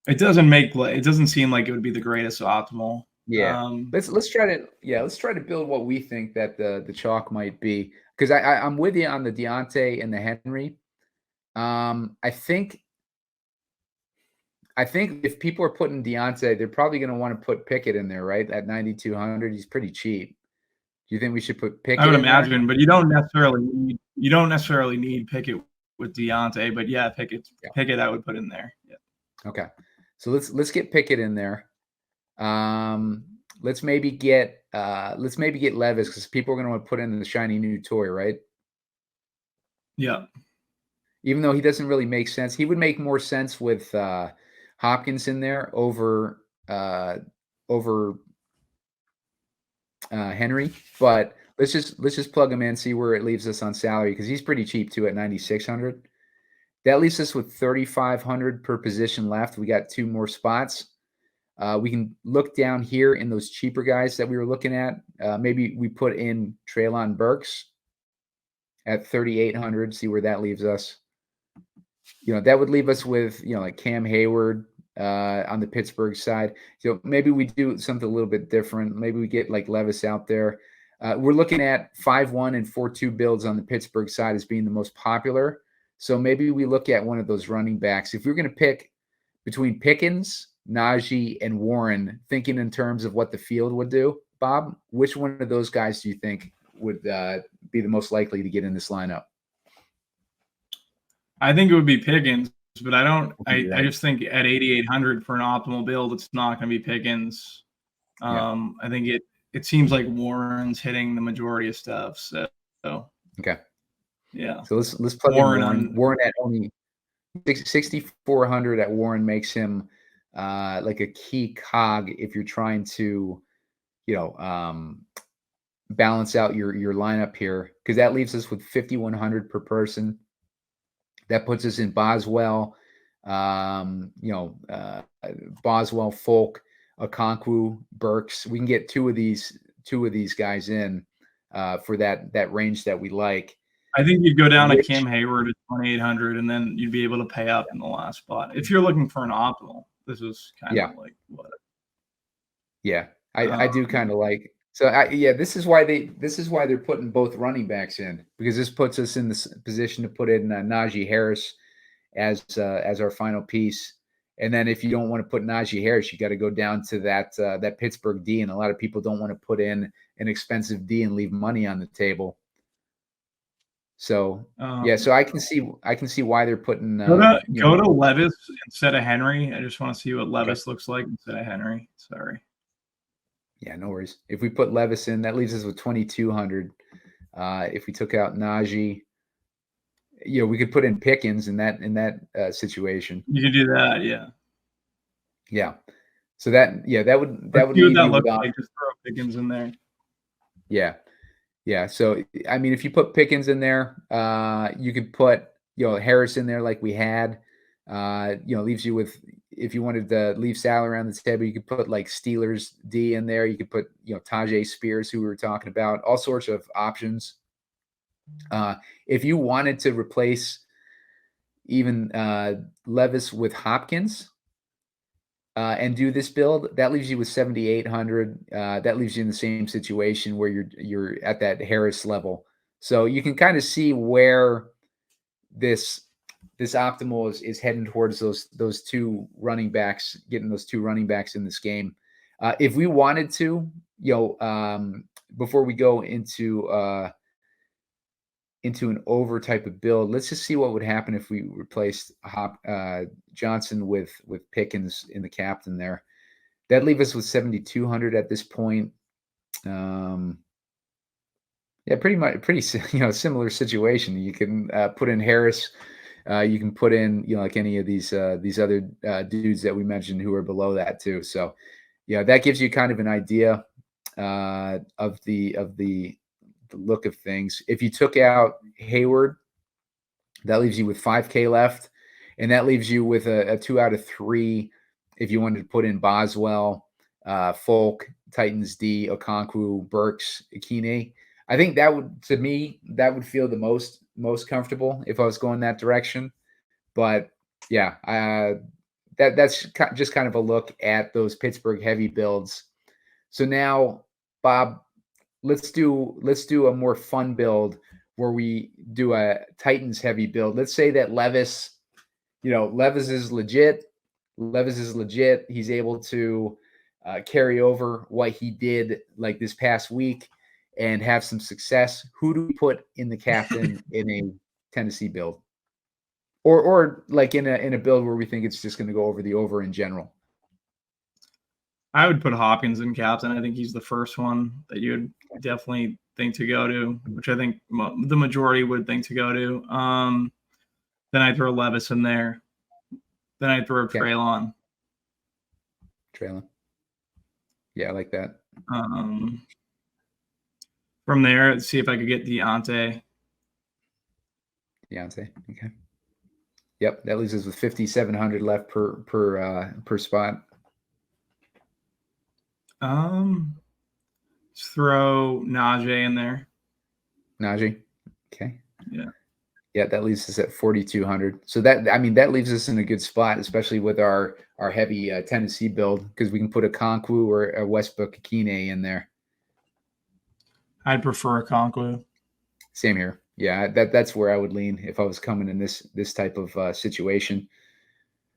It doesn't seem like it would be the greatest optimal. Yeah. Let's try to build what we think that the chalk might be. Because I'm with you on the Diontae and the Henry. I think if people are putting Diontae, they're probably going to want to put Pickett in there, right? At 9,200, he's pretty cheap. Do you think we should put Pickett? I would imagine, but you don't necessarily need Pickett with Diontae. But yeah, Pickett I would put in there. Yeah. Okay, so let's get Pickett in there. Let's maybe get Levis, because people are going to want to put in the shiny new toy, right? Yeah. Even though he doesn't really make sense, he would make more sense with Hopkins in there over Henry. But let's just plug him in, see where it leaves us on salary, because he's pretty cheap too at 9,600. That leaves us with 3,500 per position left. We got 2 more spots. We can look down here in those cheaper guys that we were looking at. Maybe we put in Treylon Burks at 3,800. See where that leaves us. That would leave us with, like Cam Hayward on the Pittsburgh side. Maybe we do something a little bit different. Maybe we get like Levis out there. We're looking at 5-1 and 4-2 builds on the Pittsburgh side as being the most popular. So maybe we look at one of those running backs. If we're going to pick between Pickens, Najee, and Warren, thinking in terms of what the field would do, Bob, which one of those guys do you think would be the most likely to get in this lineup? I think it would be Pickens, but I don't. I just think at 8,800 for an optimal build, it's not going to be Pickens. I think it seems like Warren's hitting the majority of stuff. So okay, yeah. So let's plug in Warren at only 6,400 at Warren makes him like a key cog if you're trying to, balance out your lineup here, because that leaves us with 5,100 per person. That puts us in Boswell, Boswell, Folk, Okonkwo, Burks. We can get two of these guys in for that range that we like. I think you'd go down to Cam Hayward at 2,800, and then you'd be able to pay up in the last spot. If you're looking for an optimal, this is kind of like what. Yeah, I do kind of like. So this is why they're putting both running backs in, because this puts us in this position to put in Najee Harris as our final piece. And then if you don't want to put Najee Harris, you got to go down to that Pittsburgh D, and a lot of people don't want to put in an expensive D and leave money on the table. So so I can see why they're putting go to Levis instead of Henry. I just want to see what Levis looks like instead of Henry. Sorry. Yeah, no worries. If we put Levis in, that leaves us with 2,200. If we took out Najee, we could put in Pickens in that situation. You could do that, yeah. Yeah. So that would leave you without. Like, just throw Pickens in there. Yeah. Yeah. So, I mean, if you put Pickens in there, you could put, Harris in there like we had. Leaves you with, if you wanted to leave salary around the table, you could put like Steelers D in there. You could put, Tajay Spears, who we were talking about, all sorts of options. If you wanted to replace even Levis with Hopkins and do this build, that leaves you with 7,800. That leaves you in the same situation where you're at that Harris level. So you can kind of see where this optimal is heading towards those two running backs, getting those two running backs in this game. If we wanted to, before we go into an over type of build, let's just see what would happen if we replaced Johnson with Pickens in the captain there. That'd leave us with 7,200 at this point. Yeah, pretty similar situation. You can put in Harris. You can put in like any of these other dudes that we mentioned who are below that too. So yeah, that gives you kind of an idea of the look of things. If you took out Hayward, that leaves you with 5K left, and that leaves you with a 2 out of 3 if you wanted to put in Boswell, Folk, Titans D, Okonkwo, Burks, Akine. I think that would feel the most comfortable if I was going that direction. But yeah, that's just kind of a look at those Pittsburgh heavy builds. So now, Bob, let's do a more fun build where we do a Titans heavy build. Let's say that Levis is legit. Levis is legit. He's able to carry over what he did like this past week and have some success. Who do we put in the captain in a Tennessee build? Or like in a build where we think it's just going to go over the over in general? I would put Hopkins in captain. I think he's the first one that you would definitely think to go to, which I think the majority would think to go to. Then I'd throw Levis in there. Then I'd throw Treylon. Yeah, I like that. From there, let's see if I could get Diontae. Okay. Yep, that leaves us with 5,700 left per spot. Let's throw Najee in there. Najee, okay. Yeah, that leaves us at 4,200. So that leaves us in a good spot, especially with our heavy Tennessee build, because we can put a Okonkwo or a Westbrook Akine in there. I'd prefer Okonkwo. Same here. Yeah, that's where I would lean if I was coming in this type of situation.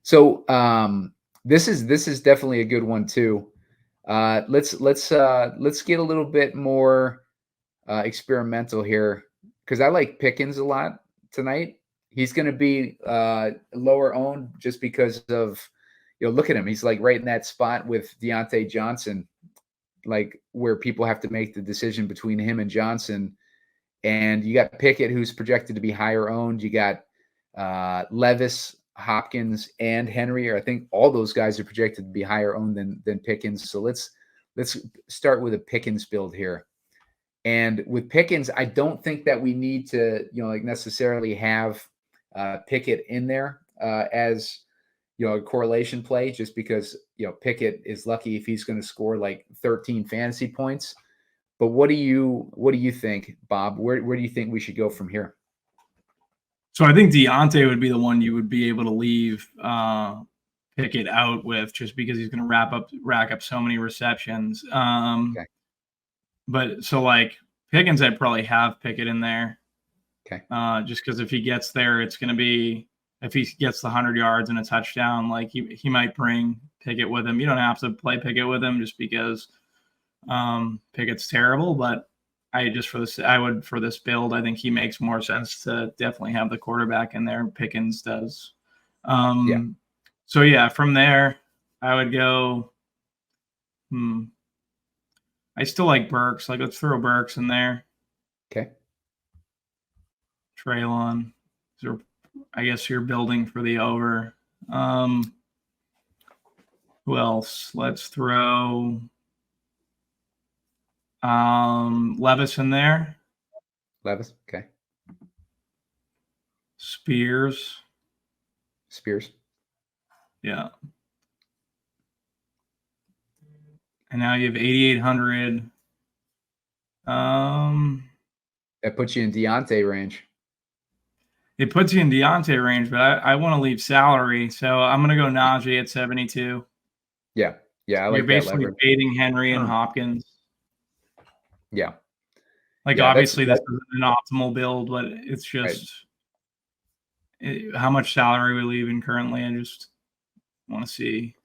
So this is definitely a good one too. Let's get a little bit more experimental here, because I like Pickens a lot tonight. He's going to be lower owned just because of, look at him. He's like right in that spot with Diontae Johnson, like where people have to make the decision between him and Johnson. And you got Pickett, who's projected to be higher owned. You got Levis, Hopkins, and Henry. Or I think all those guys are projected to be higher owned than Pickens. So let's start with a Pickens build here. And with Pickens, I don't think that we need to, necessarily have Pickett in there as, a correlation play, just because, Pickett is lucky if he's going to score like 13 fantasy points. But what do you think, Bob? Where do you think we should go from here? So I think Diontae would be the one you would be able to leave Pickett out with, just because he's going to rack up so many receptions. Okay. But so like Pickens, I'd probably have Pickett in there. Okay. Just because if he gets there, it's going to be, if he gets the 100 yards and a touchdown, like he might bring Pickett with him. You don't have to play Pickett with him just because Pickett's terrible, but for this build, I think he makes more sense to definitely have the quarterback in there. Pickens does. So yeah, from there I would go. I still like Burks. Like, let's throw Burks in there. Okay. Treylon. So I guess you're building for the over. Who else? Let's throw. Levis in there. Levis. Okay. Spears. Yeah. And now you have 8,800. That puts you in Diontae range. It puts you in Diontae range, but I want to leave salary. So I'm going to go Najee at 72. Yeah. Yeah. I like You're basically that fading Henry and Hopkins. Yeah. Like, yeah, obviously, this isn't an optimal build, but it's just how much salary we're leaving currently. I just want to see.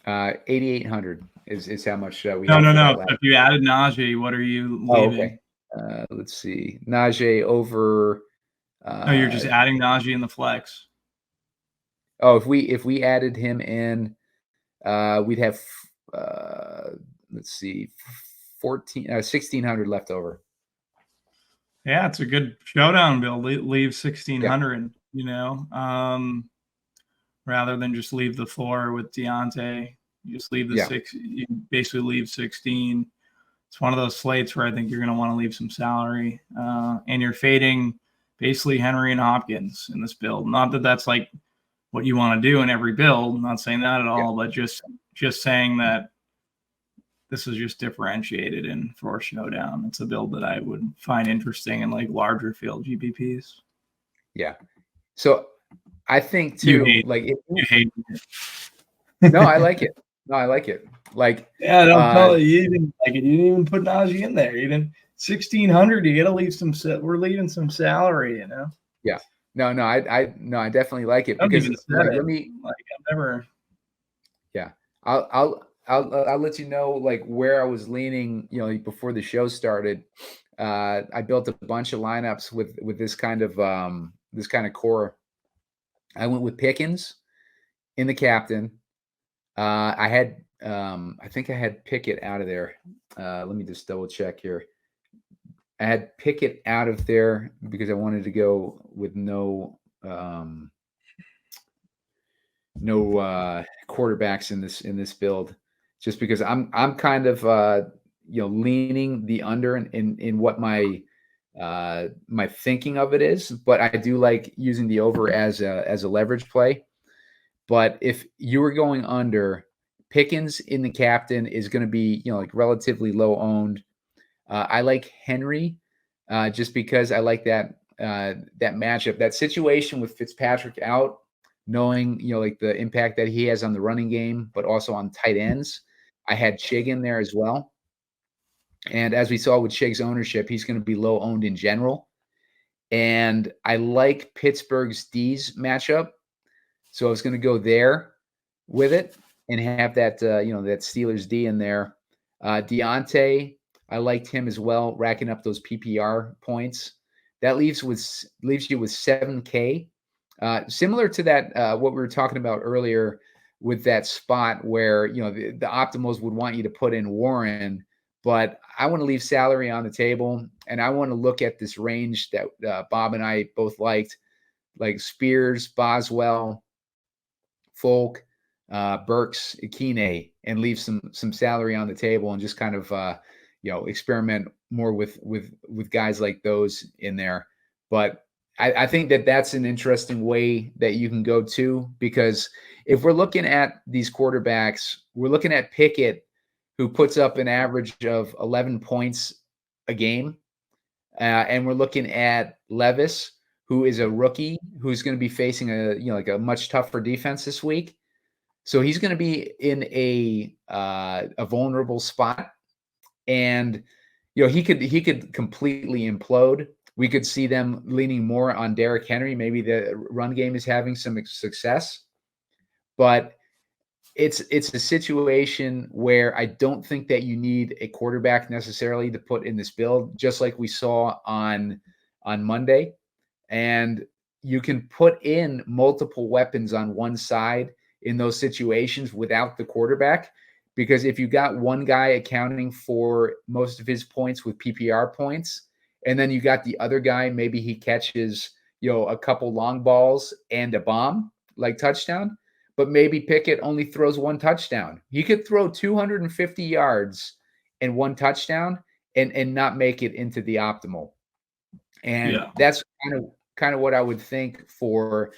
8,800 is how much we No. have. If you added Najee, what are you leaving? Oh, okay. Let's see. Najee over. No, you're just adding Najee in the flex. Oh, if we added him in, we'd have let's see, 1,600 left over. Yeah, it's a good showdown build. Leave 1,600. You know, rather than just leave the 4 with Diontae. You just leave the 6. You basically leave 16. It's one of those slates where I think you're going to want to leave some salary, and you're fading basically Henry and Hopkins in this build. Not that that's like what you want to do in every build. I'm not saying that at all, but just saying that this is just differentiated in for showdown. It's a build that I would find interesting in like larger field GPPs. Yeah. So I think too, you hate it. No, I like it. No, I like it. Like, yeah, don't tell it. You didn't like it. You didn't even put Najee in there. Even 1,600. You got to leave some. We're leaving some salary. You know. Yeah. No. I definitely like it because let me. Like, I've never. Yeah, I'll let you know like where I was leaning. You know, before the show started, I built a bunch of lineups with this kind of core. I went with Pickens in the captain. I had I think I had Pickett out of there. Let me just double check here. I had Pickett out of there because I wanted to go with no quarterbacks in this build, just because I'm kind of leaning the under in what my my thinking of it is, but I do like using the over as a leverage play. But if you were going under, Pickens in the captain is going to be like relatively low owned. I like Henry just because I like that matchup, that situation with Fitzpatrick out, knowing like the impact that he has on the running game, but also on tight ends. I had Chig in there as well, and as we saw with Chig's ownership, he's going to be low owned in general. And I like Pittsburgh's D's matchup, so I was going to go there with it and have that that Steelers D in there. Diontae, I liked him as well, racking up those PPR points. That leaves you with 7K. Similar to that, what we were talking about earlier with that spot where, the optimals would want you to put in Warren, but I want to leave salary on the table, and I want to look at this range that Bob and I both liked, like Spears, Boswell, Folk, Burks, Kine, and leave some salary on the table and just kind of experiment more with guys like those in there. But I think that's an interesting way that you can go to, because if we're looking at these quarterbacks, we're looking at Pickett, who puts up an average of 11 points a game, and we're looking at Levis, who is a rookie who's going to be facing a much tougher defense this week. So he's going to be in a vulnerable spot, and he could completely implode. We could see them leaning more on Derrick Henry. Maybe the run game is having some success, but it's a situation where I don't think that you need a quarterback necessarily to put in this build, just like we saw on Monday. And you can put in multiple weapons on one side in those situations without the quarterback, because if you got one guy accounting for most of his points with PPR points, and then you got the other guy, maybe he catches, a couple long balls and a bomb like touchdown, but maybe Pickett only throws one touchdown. He could throw 250 yards and 1 touchdown and not make it into the optimal. And Yeah. that's kind of what I would think for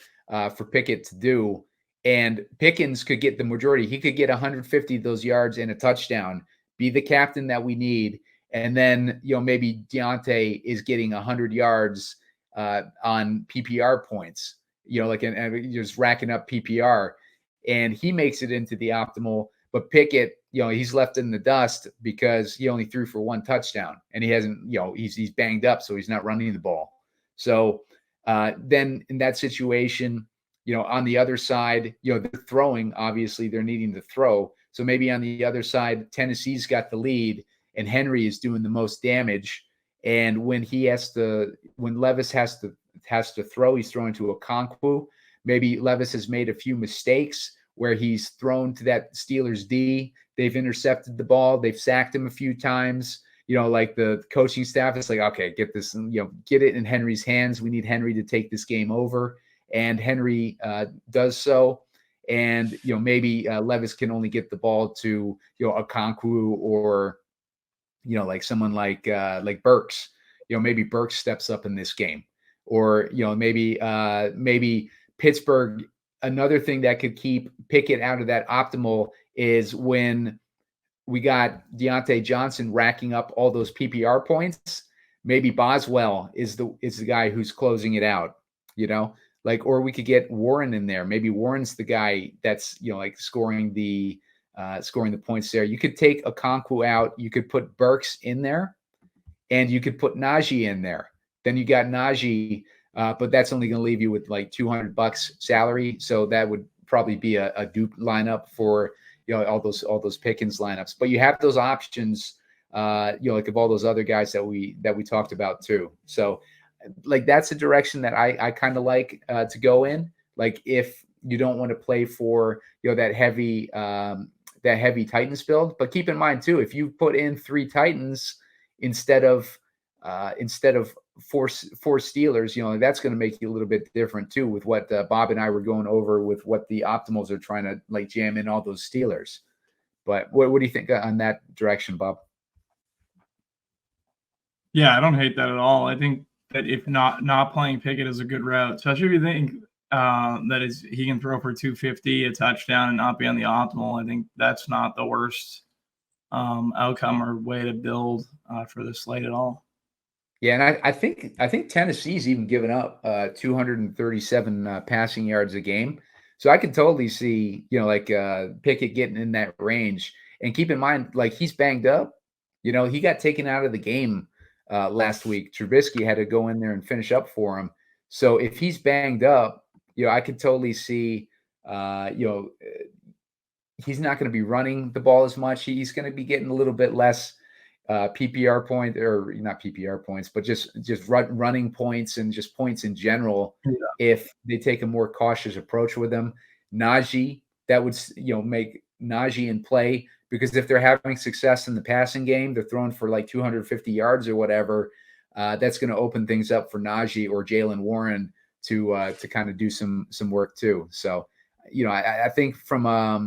Pickett to do. And Pickens could get the majority. He could get 150 of those yards and a touchdown, be the captain that we need. And then, maybe Diontae is getting 100 yards on PPR points, and just racking up PPR. And he makes it into the optimal. But Pickett, he's left in the dust because he only threw for 1 touchdown. And he hasn't, he's banged up, so he's not running the ball. So then in that situation, on the other side, they're throwing, obviously they're needing to throw. So maybe on the other side, Tennessee's got the lead and Henry is doing the most damage. And when Levis has to throw, he's throwing to Okonkwo. Maybe Levis has made a few mistakes where he's thrown to that Steelers D. They've intercepted the ball. They've sacked him a few times. Like the coaching staff is like, okay, get this, get it in Henry's hands. We need Henry to take this game over. And Henry does so. And, maybe Levis can only get the ball to, Okonkwo or, like someone like Burks. Maybe Burks steps up in this game. Or, maybe Pittsburgh. Another thing that could keep Pickett out of that optimal is when we got Diontae Johnson racking up all those PPR points. Maybe Boswell is the guy who's closing it out, or we could get Warren in there. Maybe Warren's the guy that's, scoring the points there. You could take Okonkwo out. You could put Burks in there and you could put Najee in there. Then you got Najee, but that's only going to leave you with like $200 salary. So that would probably be a dupe lineup for, all those Pickens lineups. But you have those options, like of all those other guys that we talked about too. So like that's a direction that I kind of like to go in. Like if you don't want to play for, that heavy Titans build, but keep in mind too, if you put in 3 Titans instead of 4 Steelers, that's going to make you a little bit different too with what Bob and I were going over with what the optimals are trying to like jam in all those Steelers. But what do you think on that direction, Bob? Yeah, I don't hate that at all. I think that if not playing Pickett is a good route, especially if you think he can throw for 250, a touchdown, and not be on the optimal. I think that's not the worst outcome or way to build for this slate at all. Yeah, and I think Tennessee's even given up 237 passing yards a game. So I could totally see, Pickett getting in that range. And keep in mind, like he's banged up. He got taken out of the game last week. Trubisky had to go in there and finish up for him. So if he's banged up, I could totally see, he's not going to be running the ball as much. He's going to be getting a little bit less PPR point, or not PPR points, but just running points and just points in general. Yeah. If they take a more cautious approach with him, Najee, that would make Najee in play, because if they're having success in the passing game, they're throwing for like 250 yards or whatever. That's going to open things up for Najee or Jaylen Warren to kind of do some work too. So, I think from a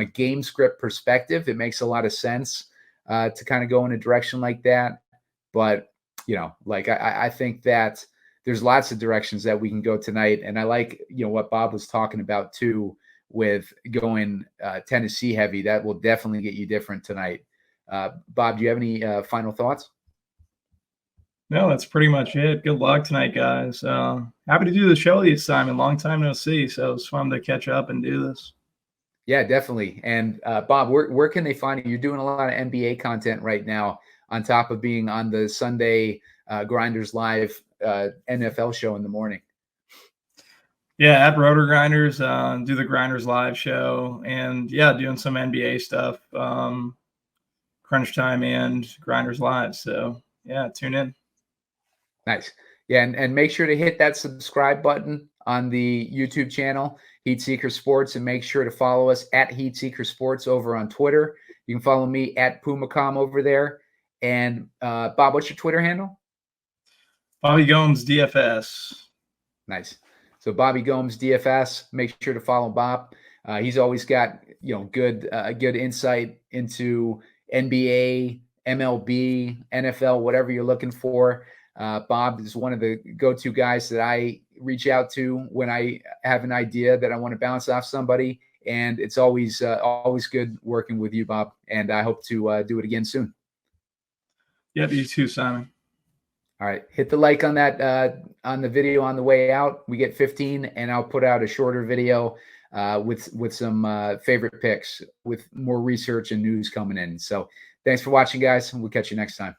game script perspective, it makes a lot of sense to kind of go in a direction like that. But, I think that there's lots of directions that we can go tonight. And I like, what Bob was talking about too, with going Tennessee heavy. That will definitely get you different tonight. Bob, do you have any final thoughts? No, that's pretty much it. Good luck tonight, guys. Happy to do the show with you, Simon. Long time no see, so it's fun to catch up and do this. Yeah, definitely. And Bob, where can they find you? You're doing a lot of NBA content right now, on top of being on the Sunday Grinders Live NFL show in the morning. Yeah, at RotoGrinders, do the Grinders Live show, and yeah, doing some NBA stuff, Crunch Time and Grinders Live. So yeah, tune in. Nice. Yeah, and make sure to hit that subscribe button on the YouTube channel, Heat Seeker Sports, and make sure to follow us at Heat Seeker Sports over on Twitter. You can follow me at Pumacom over there. And Bob, what's your Twitter handle? Bobby Gomes DFS. Nice. So Bobby Gomes DFS. Make sure to follow Bob. He's always got good insight into NBA, MLB, NFL, whatever you're looking for. Bob is one of the go-to guys that I reach out to when I have an idea that I want to bounce off somebody. And it's always good working with you, Bob. And I hope to do it again soon. Yeah, you too, Simon. All right. Hit the like on that, on the video on the way out. We get 15, and I'll put out a shorter video with some favorite picks with more research and news coming in. So thanks for watching, guys. We'll catch you next time.